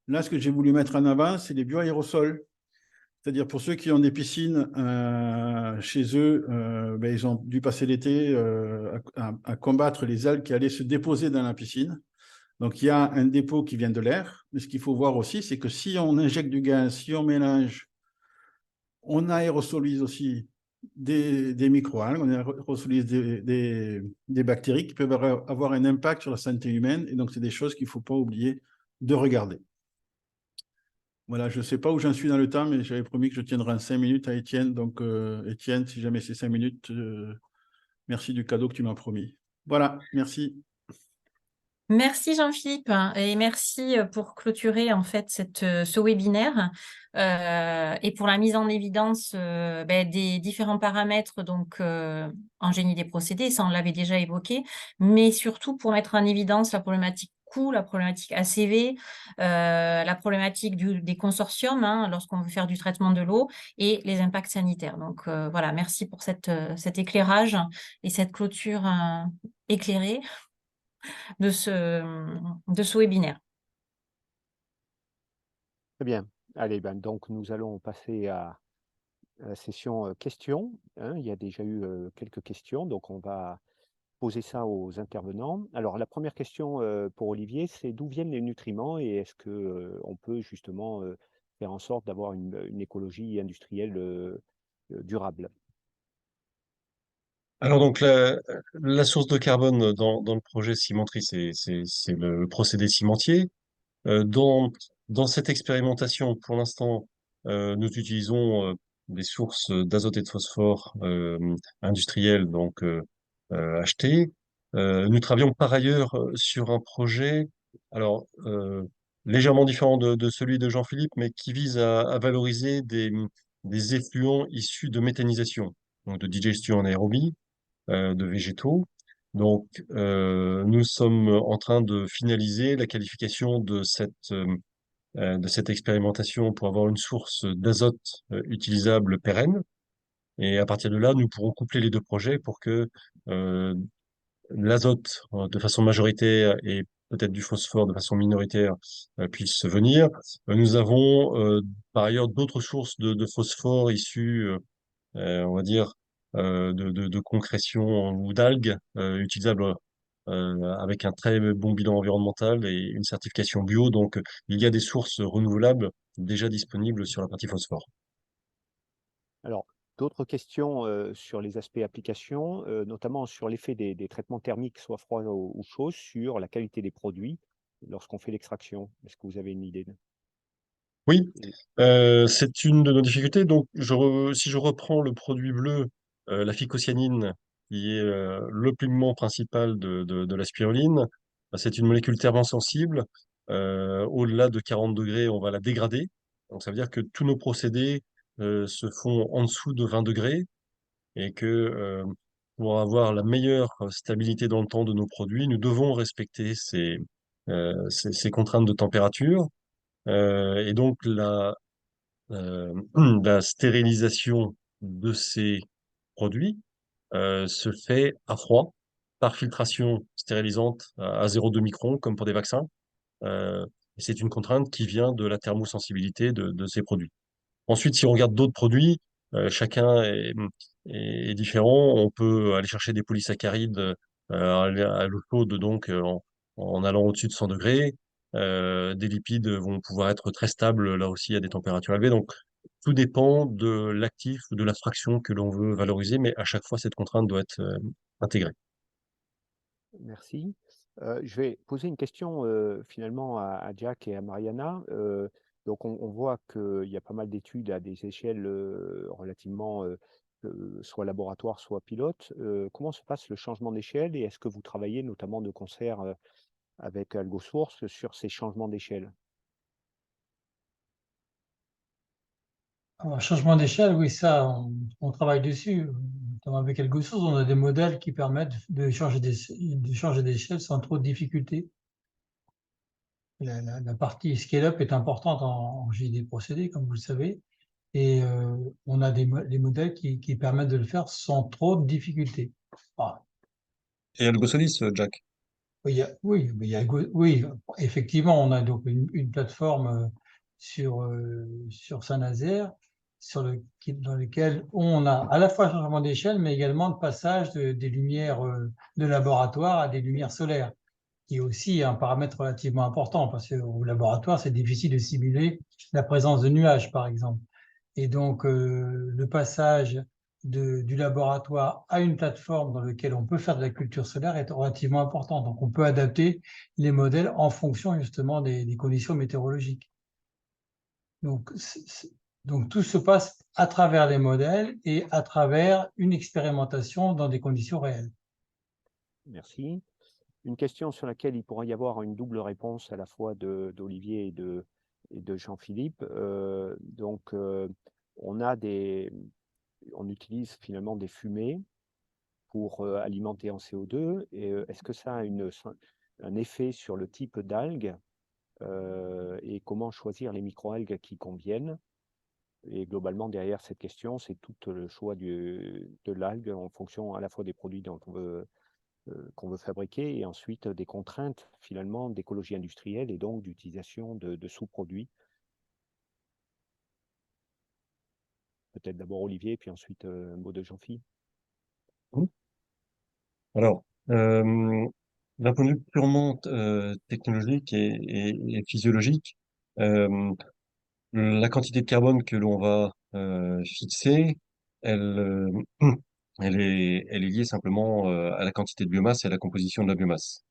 Là, ce que j'ai voulu mettre en avant, c'est les bioaérosols. C'est-à-dire pour ceux qui ont des piscines chez eux, ils ont dû passer l'été à combattre les algues qui allaient se déposer dans la piscine. Donc, il y a un dépôt qui vient de l'air. Mais ce qu'il faut voir aussi, c'est que si on injecte du gaz, si on mélange, on aérosolise aussi des microalgues, on aérosolise des bactéries qui peuvent avoir un impact sur la santé humaine. Et donc, c'est des choses qu'il ne faut pas oublier de regarder. Voilà, je ne sais pas où j'en suis dans le temps, mais j'avais promis que je tiendrais en 5 minutes à Étienne. Donc, Étienne, si jamais c'est 5 minutes, merci du cadeau que tu m'as promis. Voilà, merci. Merci Jean-Philippe et merci pour clôturer en fait ce webinaire et pour la mise en évidence des différents paramètres donc en génie des procédés, ça on l'avait déjà évoqué, mais surtout pour mettre en évidence la problématique coût, la problématique ACV, la problématique des consortiums lorsqu'on veut faire du traitement de l'eau et les impacts sanitaires. Donc voilà, merci pour cet éclairage et cette clôture éclairée de ce webinaire. Très bien. Allez, donc nous allons passer à la session questions. Il y a déjà eu quelques questions, donc on va poser ça aux intervenants. Alors, la première question pour Olivier, c'est d'où viennent les nutriments et est-ce qu'on peut justement faire en sorte d'avoir une écologie industrielle durable? Alors donc la source de carbone dans le projet cimenterie, c'est le procédé cimentier. Dans cette expérimentation, pour l'instant, nous utilisons des sources d'azote et de phosphore industrielles, donc achetées. Nous travaillons par ailleurs sur un projet, alors légèrement différent de celui de Jean-Philippe, mais qui vise à valoriser des effluents issus de méthanisation, donc de digestion anaérobie de végétaux. Donc, nous sommes en train de finaliser la qualification de cette expérimentation pour avoir une source d'azote utilisable pérenne. Et à partir de là, nous pourrons coupler les deux projets pour que l'azote de façon majoritaire et peut-être du phosphore de façon minoritaire puisse venir. Nous avons par ailleurs d'autres sources de phosphore issues on va dire, de concrétion ou d'algues utilisables avec un très bon bilan environnemental et une certification bio. Donc, il y a des sources renouvelables déjà disponibles sur la partie phosphore. Alors, d'autres questions sur les aspects applications, notamment sur l'effet des traitements thermiques, soit froids ou chauds, sur la qualité des produits lorsqu'on fait l'extraction. Est-ce que vous avez une idée? Oui, c'est une de nos difficultés. Donc, si je reprends le produit bleu, la phycocyanine, qui est le pigment principal de la spiruline, c'est une molécule thermosensible. Au-delà de 40 degrés, on va la dégrader. Donc, ça veut dire que tous nos procédés se font en dessous de 20 degrés et que pour avoir la meilleure stabilité dans le temps de nos produits, nous devons respecter ces contraintes de température. Et donc, la stérilisation de ces produits se fait à froid, par filtration stérilisante à 0,2 microns, comme pour des vaccins. Et c'est une contrainte qui vient de la thermosensibilité de ces produits. Ensuite, si on regarde d'autres produits, chacun est différent. On peut aller chercher des polysaccharides à l'eau chaude, donc en allant au-dessus de 100 degrés. Des lipides vont pouvoir être très stables, là aussi, à des températures élevées. Donc, tout dépend de l'actif ou de la fraction que l'on veut valoriser, mais à chaque fois, cette contrainte doit être intégrée. Merci. Je vais poser une question finalement à Jack et à Mariana. Donc on voit qu'il y a pas mal d'études à des échelles relativement soit laboratoire, soit pilote. Comment se passe le changement d'échelle et est-ce que vous travaillez notamment de concert avec AlgoSource sur ces changements d'échelle? Alors, changement d'échelle, oui, ça, on travaille dessus. Notamment avec quelque chose, on a des modèles qui permettent de changer d'échelle sans trop de difficultés. La partie scale-up est importante en JD procédé, comme vous le savez, et on a des modèles qui permettent de le faire sans trop de difficultés. Ah, Et AlgoSolis, Jack? oui, effectivement, on a donc une plateforme sur Saint-Nazaire dans lequel on a à la fois changement d'échelle, mais également de passage des lumières de laboratoire à des lumières solaires, qui est aussi un paramètre relativement important, parce qu'au laboratoire, c'est difficile de simuler la présence de nuages, par exemple. Et donc, le passage du laboratoire à une plateforme dans laquelle on peut faire de la culture solaire est relativement important. Donc, on peut adapter les modèles en fonction justement des conditions météorologiques. Donc, donc, tout se passe à travers les modèles et à travers une expérimentation dans des conditions réelles. Merci. Une question sur laquelle il pourrait y avoir une double réponse à la fois d'Olivier et de Jean-Philippe. On utilise finalement des fumées pour alimenter en CO2. Et est-ce que ça a un effet sur le type d'algues et comment choisir les microalgues qui conviennent? Et globalement, derrière cette question, c'est tout le choix de l'algue en fonction à la fois des produits qu'on veut fabriquer et ensuite des contraintes finalement d'écologie industrielle et donc d'utilisation de sous-produits. Peut-être d'abord Olivier, puis ensuite un mot de Jean-Philippe. Alors, d'un point de vue purement technologique et physiologique, la quantité de carbone que l'on va fixer, elle, elle est liée simplement à la quantité de biomasse et à la composition de la biomasse.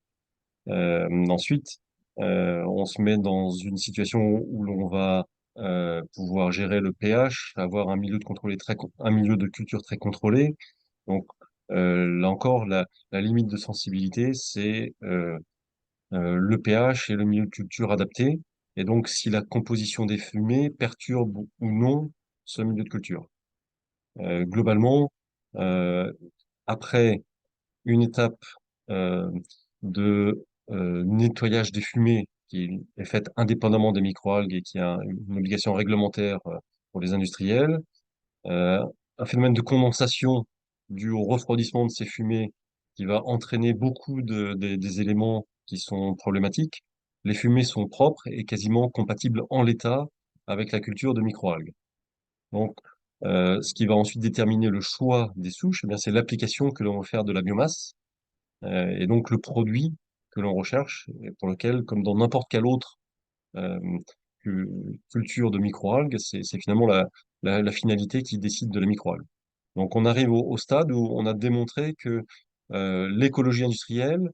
Ensuite, on se met dans une situation où l'on va pouvoir gérer le pH, avoir un milieu un milieu de culture très contrôlé. Donc, là encore, la limite de sensibilité, c'est le pH et le milieu de culture adapté. Et donc, si la composition des fumées perturbe ou non ce milieu de culture. Globalement, euh, après une étape euh, de nettoyage des fumées qui est faite indépendamment des microalgues et qui a une obligation réglementaire pour les industriels, euh, un phénomène de condensation dû au refroidissement de ces fumées qui va entraîner beaucoup des éléments qui sont problématiques. Les fumées sont propres et quasiment compatibles en l'état avec la culture de microalgues. Donc, ce qui va ensuite déterminer le choix des souches, eh bien, c'est l'application que l'on va faire de la biomasse et donc le produit que l'on recherche et pour lequel, comme dans n'importe quelle autre euh, culture de microalgues, c'est finalement la finalité qui décide de la microalgue. Donc on arrive au stade où on a démontré que l'écologie industrielle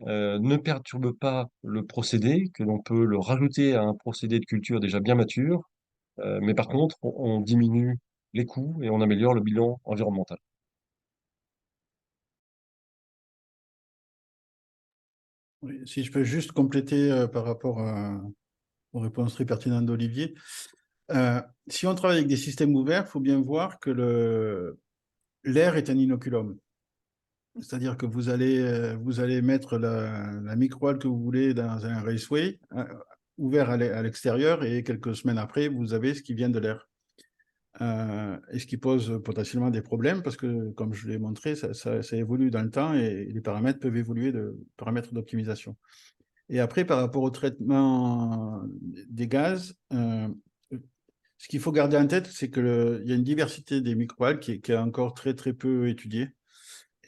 ne perturbe pas le procédé, que l'on peut le rajouter à un procédé de culture déjà bien mature, mais par contre on diminue les coûts et on améliore le bilan environnemental. Oui, si je peux juste compléter par rapport aux réponses très pertinentes d'Olivier. Si on travaille avec des systèmes ouverts, il faut bien voir que l'air est un inoculum. C'est-à-dire que vous allez mettre la microalgue que vous voulez dans un raceway ouvert à l'extérieur et quelques semaines après, vous avez ce qui vient de l'air. Et ce qui pose potentiellement des problèmes parce que, comme je l'ai montré, ça évolue dans le temps et les paramètres peuvent évoluer de paramètres d'optimisation. Et après, par rapport au traitement des gaz, ce qu'il faut garder en tête, c'est qu'il y a une diversité des microalgues qui est encore très, très peu étudiée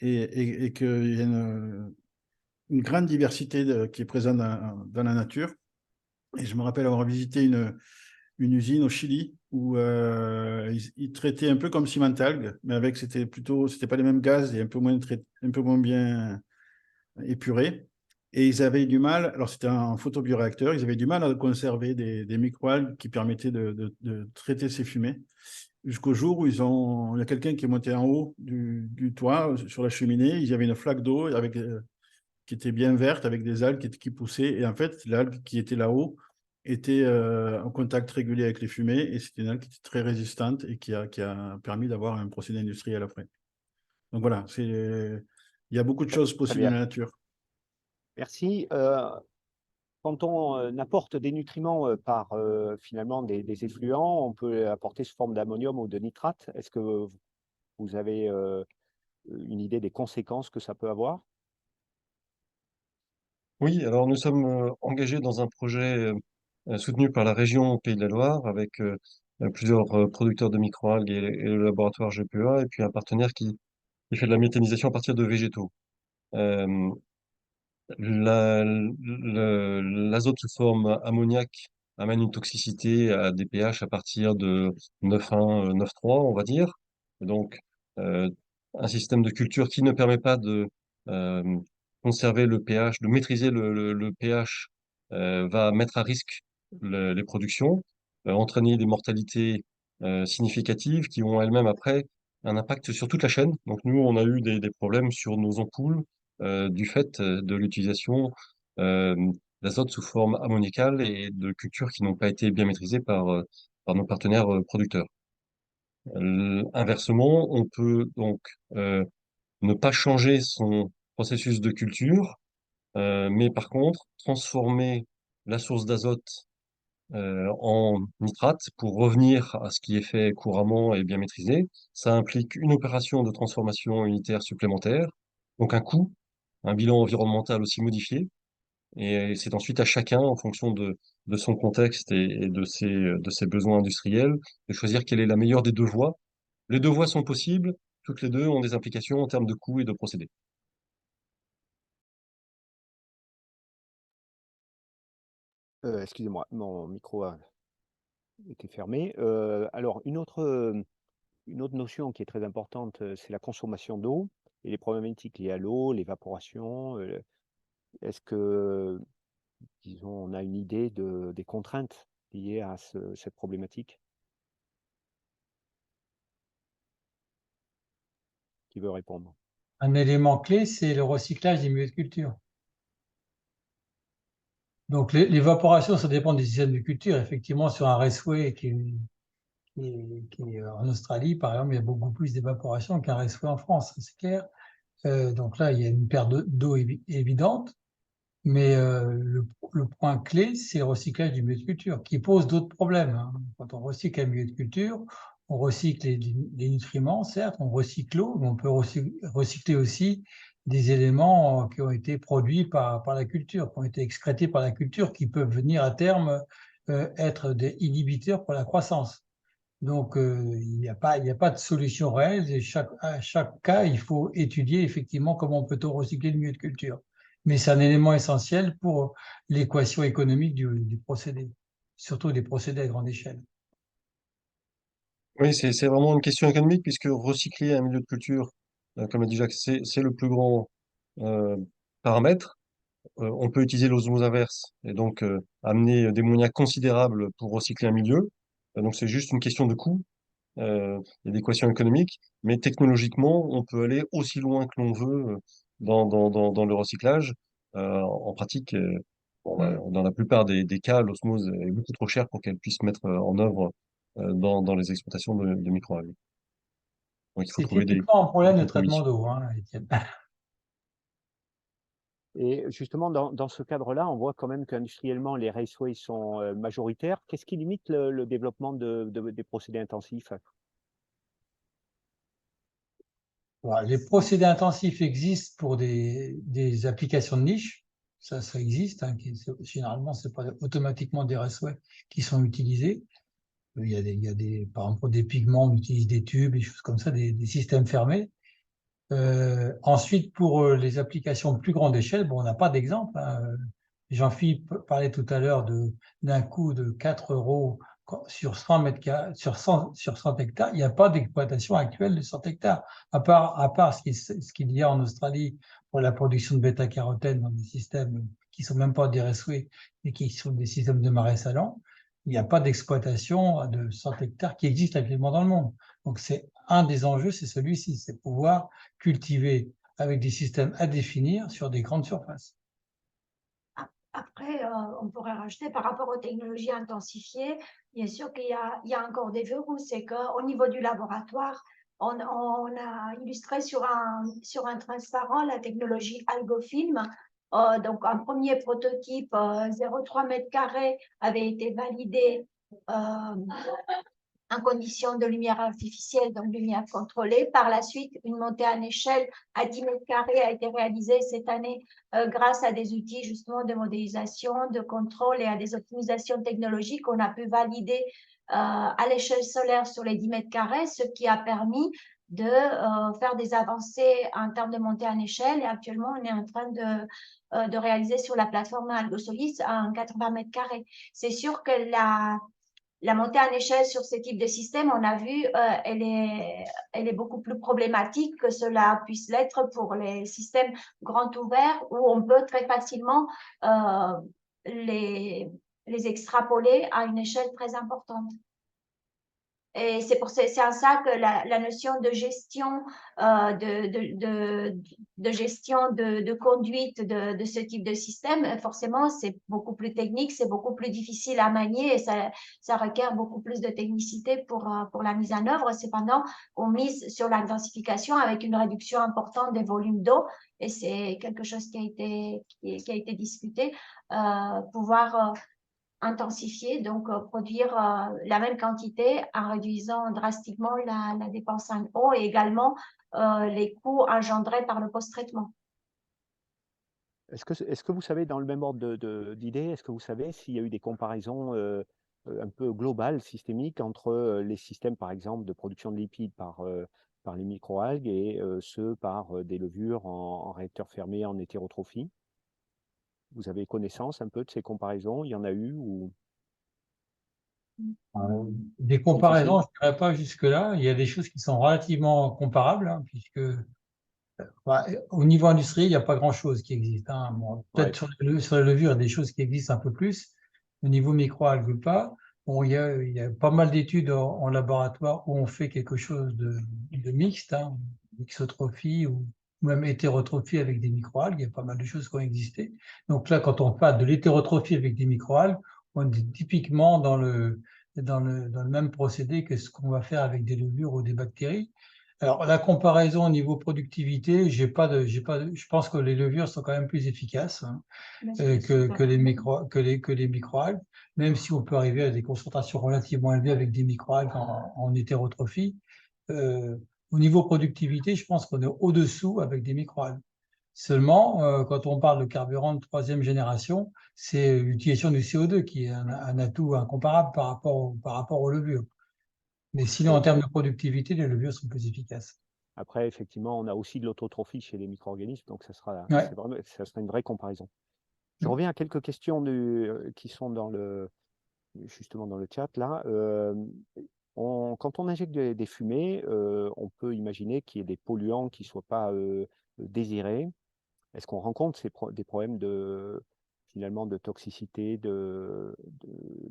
et qu'il y a une grande diversité qui est présente dans la nature. Et je me rappelle avoir visité une usine au Chili où ils traitaient un peu comme cimentalgue, mais c'était pas les mêmes gaz et un peu moins bien épurés. Et ils avaient du mal, alors c'était un photobioréacteur, ils avaient du mal à conserver des microalgues qui permettaient de traiter ces fumées. Jusqu'au jour où il y a quelqu'un qui est monté en haut du toit, sur la cheminée, il y avait une flaque d'eau qui était bien verte avec des algues qui poussaient. Et en fait, l'algue qui était là-haut était en contact régulier avec les fumées et c'était une algue qui était très résistante et qui a permis d'avoir un procédé industriel après. Donc voilà, il y a beaucoup de choses Très possibles bien. dans la nature. Merci. Quand on apporte des nutriments par finalement des effluents, on peut apporter sous forme d'ammonium ou de nitrate. Est-ce que vous avez une idée des conséquences que ça peut avoir? Oui, alors nous sommes engagés dans un projet soutenu par la région Pays de la Loire avec plusieurs producteurs de microalgues et le laboratoire GPEA et puis un partenaire qui fait de la méthanisation à partir de végétaux. Euh, L'azote sous forme ammoniaque amène une toxicité à des pH à partir de 9,1, 9,3, on va dire. Donc, euh, un système de culture qui ne permet pas de euh, conserver le pH, de maîtriser le pH, va mettre à risque les productions, entraîner des mortalités significatives qui ont elles-mêmes après un impact sur toute la chaîne. Donc, nous, on a eu des problèmes sur nos ampoules du fait de l'utilisation euh, d'azote sous forme ammoniacale et de cultures qui n'ont pas été bien maîtrisées par nos partenaires producteurs. Inversement, on peut donc ne pas changer son processus de culture, mais par contre transformer la source d'azote en nitrate pour revenir à ce qui est fait couramment et bien maîtrisé. Ça implique une opération de transformation unitaire supplémentaire, donc un coût, un bilan environnemental aussi modifié. Et c'est ensuite à chacun, en fonction de son contexte et de ses besoins industriels, de choisir quelle est la meilleure des deux voies. Les deux voies sont possibles, toutes les deux ont des implications en termes de coûts et de procédés. Excusez-moi, mon micro a été fermé. Alors, une autre notion qui est très importante, c'est la consommation d'eau et les problématiques liées à l'eau, l'évaporation. Est-ce que, disons, on a une idée des contraintes liées à cette problématique? Qui veut répondre? Un élément clé, c'est le recyclage des milieux de culture. Donc, l'évaporation, ça dépend des systèmes de culture. Effectivement, sur un raceway qui est en Australie, par exemple, il y a beaucoup plus d'évaporation qu'un raceway en France, c'est clair. Donc là, il y a une perte d'eau évidente. Mais le point clé, c'est le recyclage du milieu de culture, qui pose d'autres problèmes, hein. Quand on recycle un milieu de culture, on recycle les nutriments, certes, on recycle l'eau, mais on peut recycler aussi des éléments qui ont été produits par la culture, qui ont été excrétés par la culture, qui peuvent venir à terme être des inhibiteurs pour la croissance. Donc, il y a pas de solution réelle. Et à chaque cas, il faut étudier effectivement comment peut-on recycler le milieu de culture. Mais c'est un élément essentiel pour l'équation économique du procédé, surtout des procédés à grande échelle. Oui, c'est vraiment une question économique puisque recycler un milieu de culture, comme l'a dit Jacques, c'est le plus grand euh, paramètre. On peut utiliser l'osmose inverse et donc amener des moyens considérables pour recycler un milieu. Donc c'est juste une question de coût et d'équation économique, mais technologiquement, on peut aller aussi loin que l'on veut dans le recyclage. En pratique, bon, bah, Mm. dans la plupart des cas, l'osmose est beaucoup trop chère pour qu'elle puisse mettre en œuvre dans les exploitations de microalgues. Donc il faut C'est trouver typiquement un des problème de traitement compromis. d'eau, hein, Étienne. Et justement, dans ce cadre-là, on voit quand même qu'industriellement, les raceways sont majoritaires. Qu'est-ce qui limite le développement des procédés intensifs? Voilà, les procédés intensifs existent pour des applications de niche. Ça existe. Hein, généralement, c'est pas automatiquement des raceways qui sont utilisés. Il y a par exemple, pour des pigments, on utilise des tubes, des choses comme ça, des systèmes fermés. Ensuite, pour les applications de plus grande échelle, bon, on n'a pas d'exemple. Hein. Jean-Philippe parlait tout à l'heure d'un coût de 4 euros sur 100 mètres carrés, sur 100 hectares. Il n'y a pas d'exploitation actuelle de 100 hectares, à part ce qu'il y a en Australie pour la production de bêta-carotène dans des systèmes qui sont même pas des raceway, mais qui sont des systèmes de marais salants. Il n'y a pas d'exploitation de 100 hectares qui existe actuellement dans le monde. Donc, c'est un des enjeux, c'est celui-ci, c'est pouvoir cultiver avec des systèmes à définir sur des grandes surfaces. Après, on pourrait rajouter par rapport aux technologies intensifiées, bien sûr qu'il y a encore des verrous. C'est qu'au niveau du laboratoire, on a illustré sur un transparent la technologie AlgoFilm. Donc, un premier prototype 0,3 m² avait été validé en conditions de lumière artificielle, donc lumière contrôlée. Par la suite, une montée en échelle à 10 m² a été réalisée cette année grâce à des outils justement de modélisation, de contrôle et à des optimisations technologiques. On a pu valider à l'échelle solaire sur les 10 m², ce qui a permis de faire des avancées en termes de montée en échelle. Et actuellement, on est en train de réaliser sur la plateforme AlgoSolis en 80 m². C'est sûr que la montée en échelle sur ce type de système, on a vu, elle est beaucoup plus problématique que cela puisse l'être pour les systèmes grand ouverts où on peut très facilement les extrapoler à une échelle très importante. Et c'est en ça que la notion de gestion, de gestion de conduite de ce type de système, forcément, c'est beaucoup plus technique, c'est beaucoup plus difficile à manier et ça requiert beaucoup plus de technicité pour la mise en œuvre. Cependant, on mise sur l'intensification avec une réduction importante des volumes d'eau et c'est quelque chose qui a été discuté, pouvoir intensifier, donc produire la même quantité en réduisant drastiquement la dépense en eau et également les coûts engendrés par le post-traitement. Est-ce que vous savez, dans le même ordre d'idée, est-ce que vous savez s'il y a eu des comparaisons un peu globales, systémiques, entre les systèmes, par exemple, de production de lipides par les microalgues et ceux par des levures en réacteur fermé en hétérotrophie? Vous avez connaissance un peu de ces comparaisons? Il y en a eu ou... Des comparaisons, je ne dirais pas jusque-là. Il y a des choses qui sont relativement comparables, hein, puisque au niveau industriel, il n'y a pas grand-chose qui existe. Hein. Bon, peut-être sur les levures, il y a des choses qui existent un peu plus. Au niveau microalgues, pas. Bon, il y a pas mal d'études en laboratoire où on fait quelque chose de mixte, hein, mixotrophie ou même hétérotrophie avec des microalgues. Il y a pas mal de choses qui ont existé. Donc là, quand on parle de l'hétérotrophie avec des microalgues, on est typiquement dans le même procédé que ce qu'on va faire avec des levures ou des bactéries. Alors, la comparaison au niveau productivité, je pense que les levures sont quand même plus efficaces, hein, que les microalgues, même si on peut arriver à des concentrations relativement élevées avec des microalgues en hétérotrophie. Au niveau productivité, je pense qu'on est au-dessous avec des microalgues. Seulement, quand on parle de carburant de troisième génération, c'est l'utilisation du CO2 qui est un atout incomparable par rapport aux levures. Mais sinon, en termes de productivité, les levures sont plus efficaces. Après, effectivement, on a aussi de l'autotrophie chez les micro-organismes, donc ça sera une vraie comparaison. Je reviens à quelques questions qui sont justement dans le chat là. Quand on injecte des fumées, on peut imaginer qu'il y ait des polluants qui ne soient pas désirés. Est-ce qu'on rencontre des problèmes finalement de toxicité,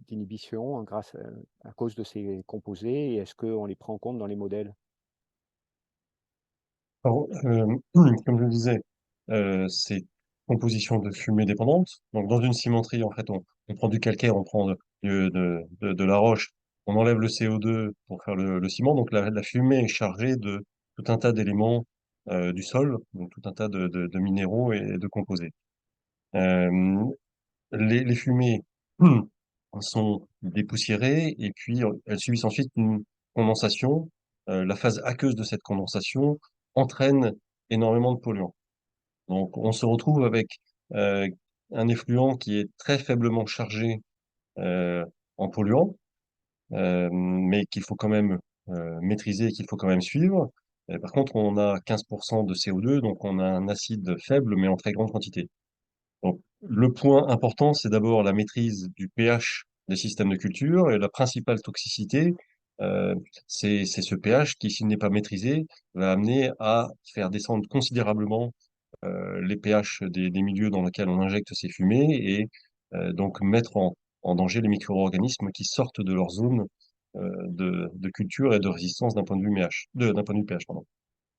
d'inhibition à cause de ces composés, et est-ce qu'on les prend en compte dans les modèles? Alors, comme je le disais, c'est composition de fumée dépendante. Donc, dans une cimenterie, en fait, on prend du calcaire, on prend de la roche, on enlève le CO2 pour faire le ciment. Donc, la fumée est chargée de tout un tas d'éléments du sol, donc tout un tas de minéraux et de composés. Euh, les fumées sont dépoussiérées et puis elles subissent ensuite une condensation. La phase aqueuse de cette condensation entraîne énormément de polluants. Donc, on se retrouve avec euh, un effluent qui est très faiblement chargé en polluants, mais qu'il faut quand même maîtriser et qu'il faut quand même suivre. Par contre, on a 15% de CO2, donc on a un acide faible, mais en très grande quantité. Donc, le point important, c'est d'abord la maîtrise du pH des systèmes de culture, et la principale toxicité, euh, c'est ce pH qui, s'il n'est pas maîtrisé, va amener à faire descendre considérablement les pH des milieux dans lesquels on injecte ces fumées et donc mettre en danger les micro-organismes qui sortent de leur zone de culture et de résistance d'un point de vue d'un point de vue pH, pardon.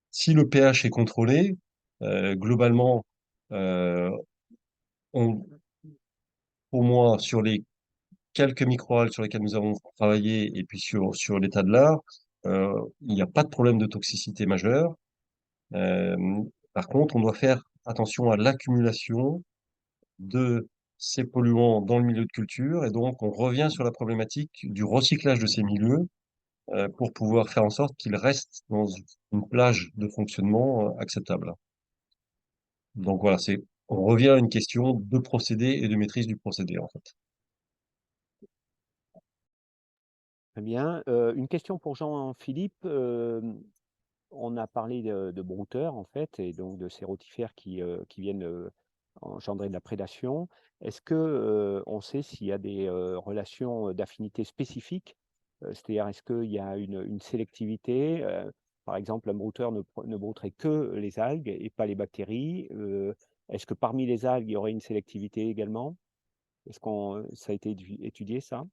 Si le pH est contrôlé, globalement, euh, on, pour moi, sur les quelques microalgues sur lesquelles nous avons travaillé et puis sur l'état de l'art, il n'y a pas de problème de toxicité majeure. Euh, Par contre, on doit faire attention à l'accumulation de ces polluants dans le milieu de culture. Et donc, on revient sur la problématique du recyclage de ces milieux pour pouvoir faire en sorte qu'ils restent dans une plage de fonctionnement acceptable. Donc voilà, on revient à une question de procédé et de maîtrise du procédé, en fait. Très bien. Une question pour Jean-Philippe. On a parlé de brouteurs, en fait, et donc de ces rotifères qui viennent engendrer de la prédation. Est-ce que on sait s'il y a des relations d'affinité spécifiques? C'est-à-dire, est-ce qu'il y a une sélectivité? Par exemple, un brouteur ne brouterait que les algues et pas les bactéries. Est-ce que parmi les algues, il y aurait une sélectivité également? Ça a été étudié, ça?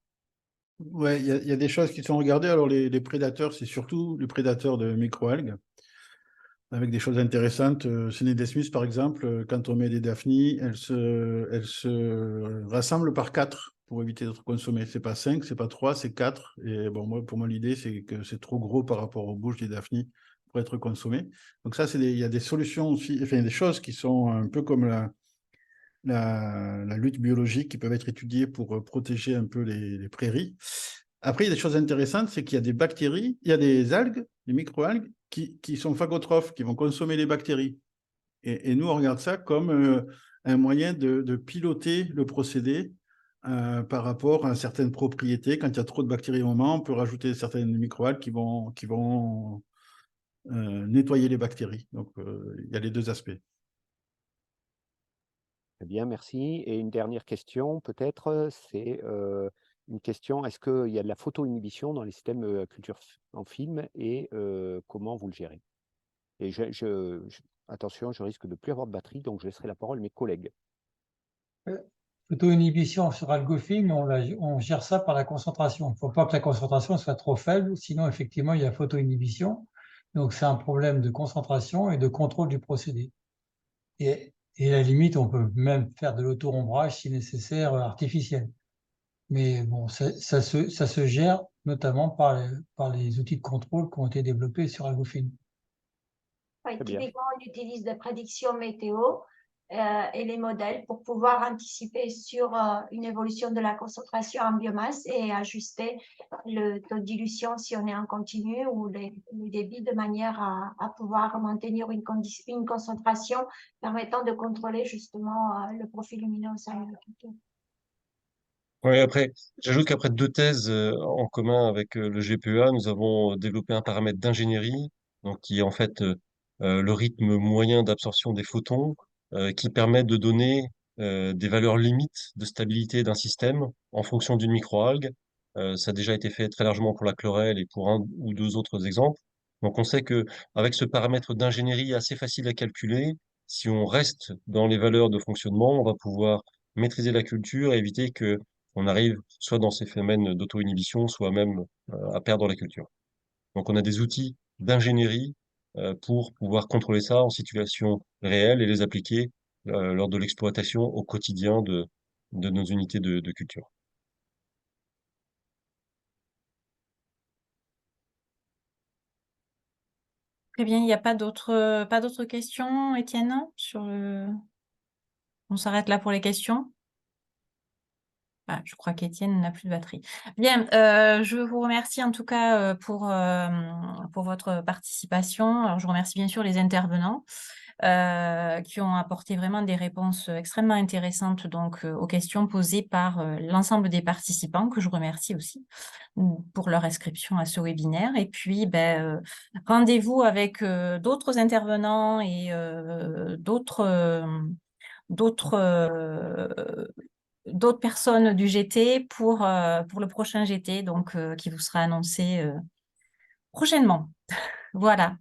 Ouais, il y a des choses qui sont regardées. Alors, les prédateurs, c'est surtout les prédateurs de microalgues, avec des choses intéressantes. Smith, par exemple, quand on met des daphnies, elles se rassemblent par 4 pour éviter d'être consommées. C'est pas 5, c'est pas 3, c'est 4. Et bon, pour moi, l'idée, c'est que c'est trop gros par rapport aux bouches des daphnies pour être consommées. Donc ça, il y a des solutions aussi, enfin, des choses qui sont un peu comme la lutte biologique qui peuvent être étudiées pour protéger un peu les prairies. Après, il y a des choses intéressantes, c'est qu'il y a des bactéries, il y a des algues, des micro-algues, qui sont phagotrophes, qui vont consommer les bactéries. Et nous, on regarde ça comme un moyen de piloter le procédé par rapport à certaines propriétés. Quand il y a trop de bactéries au moment, on peut rajouter certaines micro-algues qui vont nettoyer les bactéries. Donc, il y a les deux aspects. Très bien, merci. Et une dernière question, peut-être, c'est une question, est-ce qu'il y a de la photo-inhibition dans les systèmes culture en film et comment vous le gérez? Et attention, je risque de plus avoir de batterie, donc je laisserai la parole à mes collègues. Photoinhibition sur algofilm, on gère ça par la concentration. Il ne faut pas que la concentration soit trop faible, sinon effectivement il y a photoinhibition. Donc c'est un problème de concentration et de contrôle du procédé. Et à la limite, on peut même faire de l'auto-ombrage si nécessaire, artificiel. Mais bon, ça se gère notamment par les outils de contrôle qui ont été développés sur algofilm. Oui, Très bien. typiquement, on utilise des prédictions météo et les modèles pour pouvoir anticiper sur une évolution de la concentration en biomasse et ajuster le taux de dilution si on est en continu ou le débit de manière à pouvoir maintenir une concentration permettant de contrôler justement le profil lumineux au sein de la culture. Oui, après, j'ajoute qu'après 2 thèses en commun avec le GPEA, nous avons développé un paramètre d'ingénierie, donc qui est en fait le rythme moyen d'absorption des photons, qui permet de donner des valeurs limites de stabilité d'un système en fonction d'une microalgue. Ça a déjà été fait très largement pour la chlorelle et pour un ou deux autres exemples. Donc on sait que avec ce paramètre d'ingénierie assez facile à calculer, si on reste dans les valeurs de fonctionnement, on va pouvoir maîtriser la culture et éviter que on arrive soit dans ces phénomènes d'auto-inhibition, soit même à perdre la culture. Donc on a des outils d'ingénierie pour pouvoir contrôler ça en situation réelle et les appliquer lors de l'exploitation au quotidien de nos unités de culture. Très bien, il n'y a pas d'autres questions, Étienne, sur le... On s'arrête là pour les questions? Ah, je crois qu'Étienne n'a plus de batterie. Bien, je vous remercie en tout cas pour votre participation. Alors, je remercie bien sûr les intervenants qui ont apporté vraiment des réponses extrêmement intéressantes donc, aux questions posées par l'ensemble des participants, que je remercie aussi pour leur inscription à ce webinaire. Et puis, rendez-vous avec d'autres intervenants et d'autres personnes du GT pour le prochain GT, donc qui vous sera annoncé prochainement. Voilà.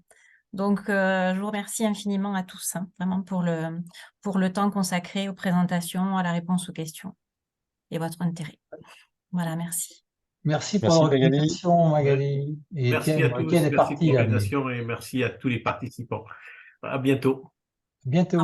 Donc, je vous remercie infiniment à tous, hein, vraiment pour le temps consacré aux présentations, à la réponse aux questions et votre intérêt. Voilà, merci. Merci pour Merci votre Magali. invitation, Magali. Et Merci Étienne, à bon, tous, Étienne est merci pour parti là, mais l'organisation et merci à tous les participants. À bientôt. bientôt.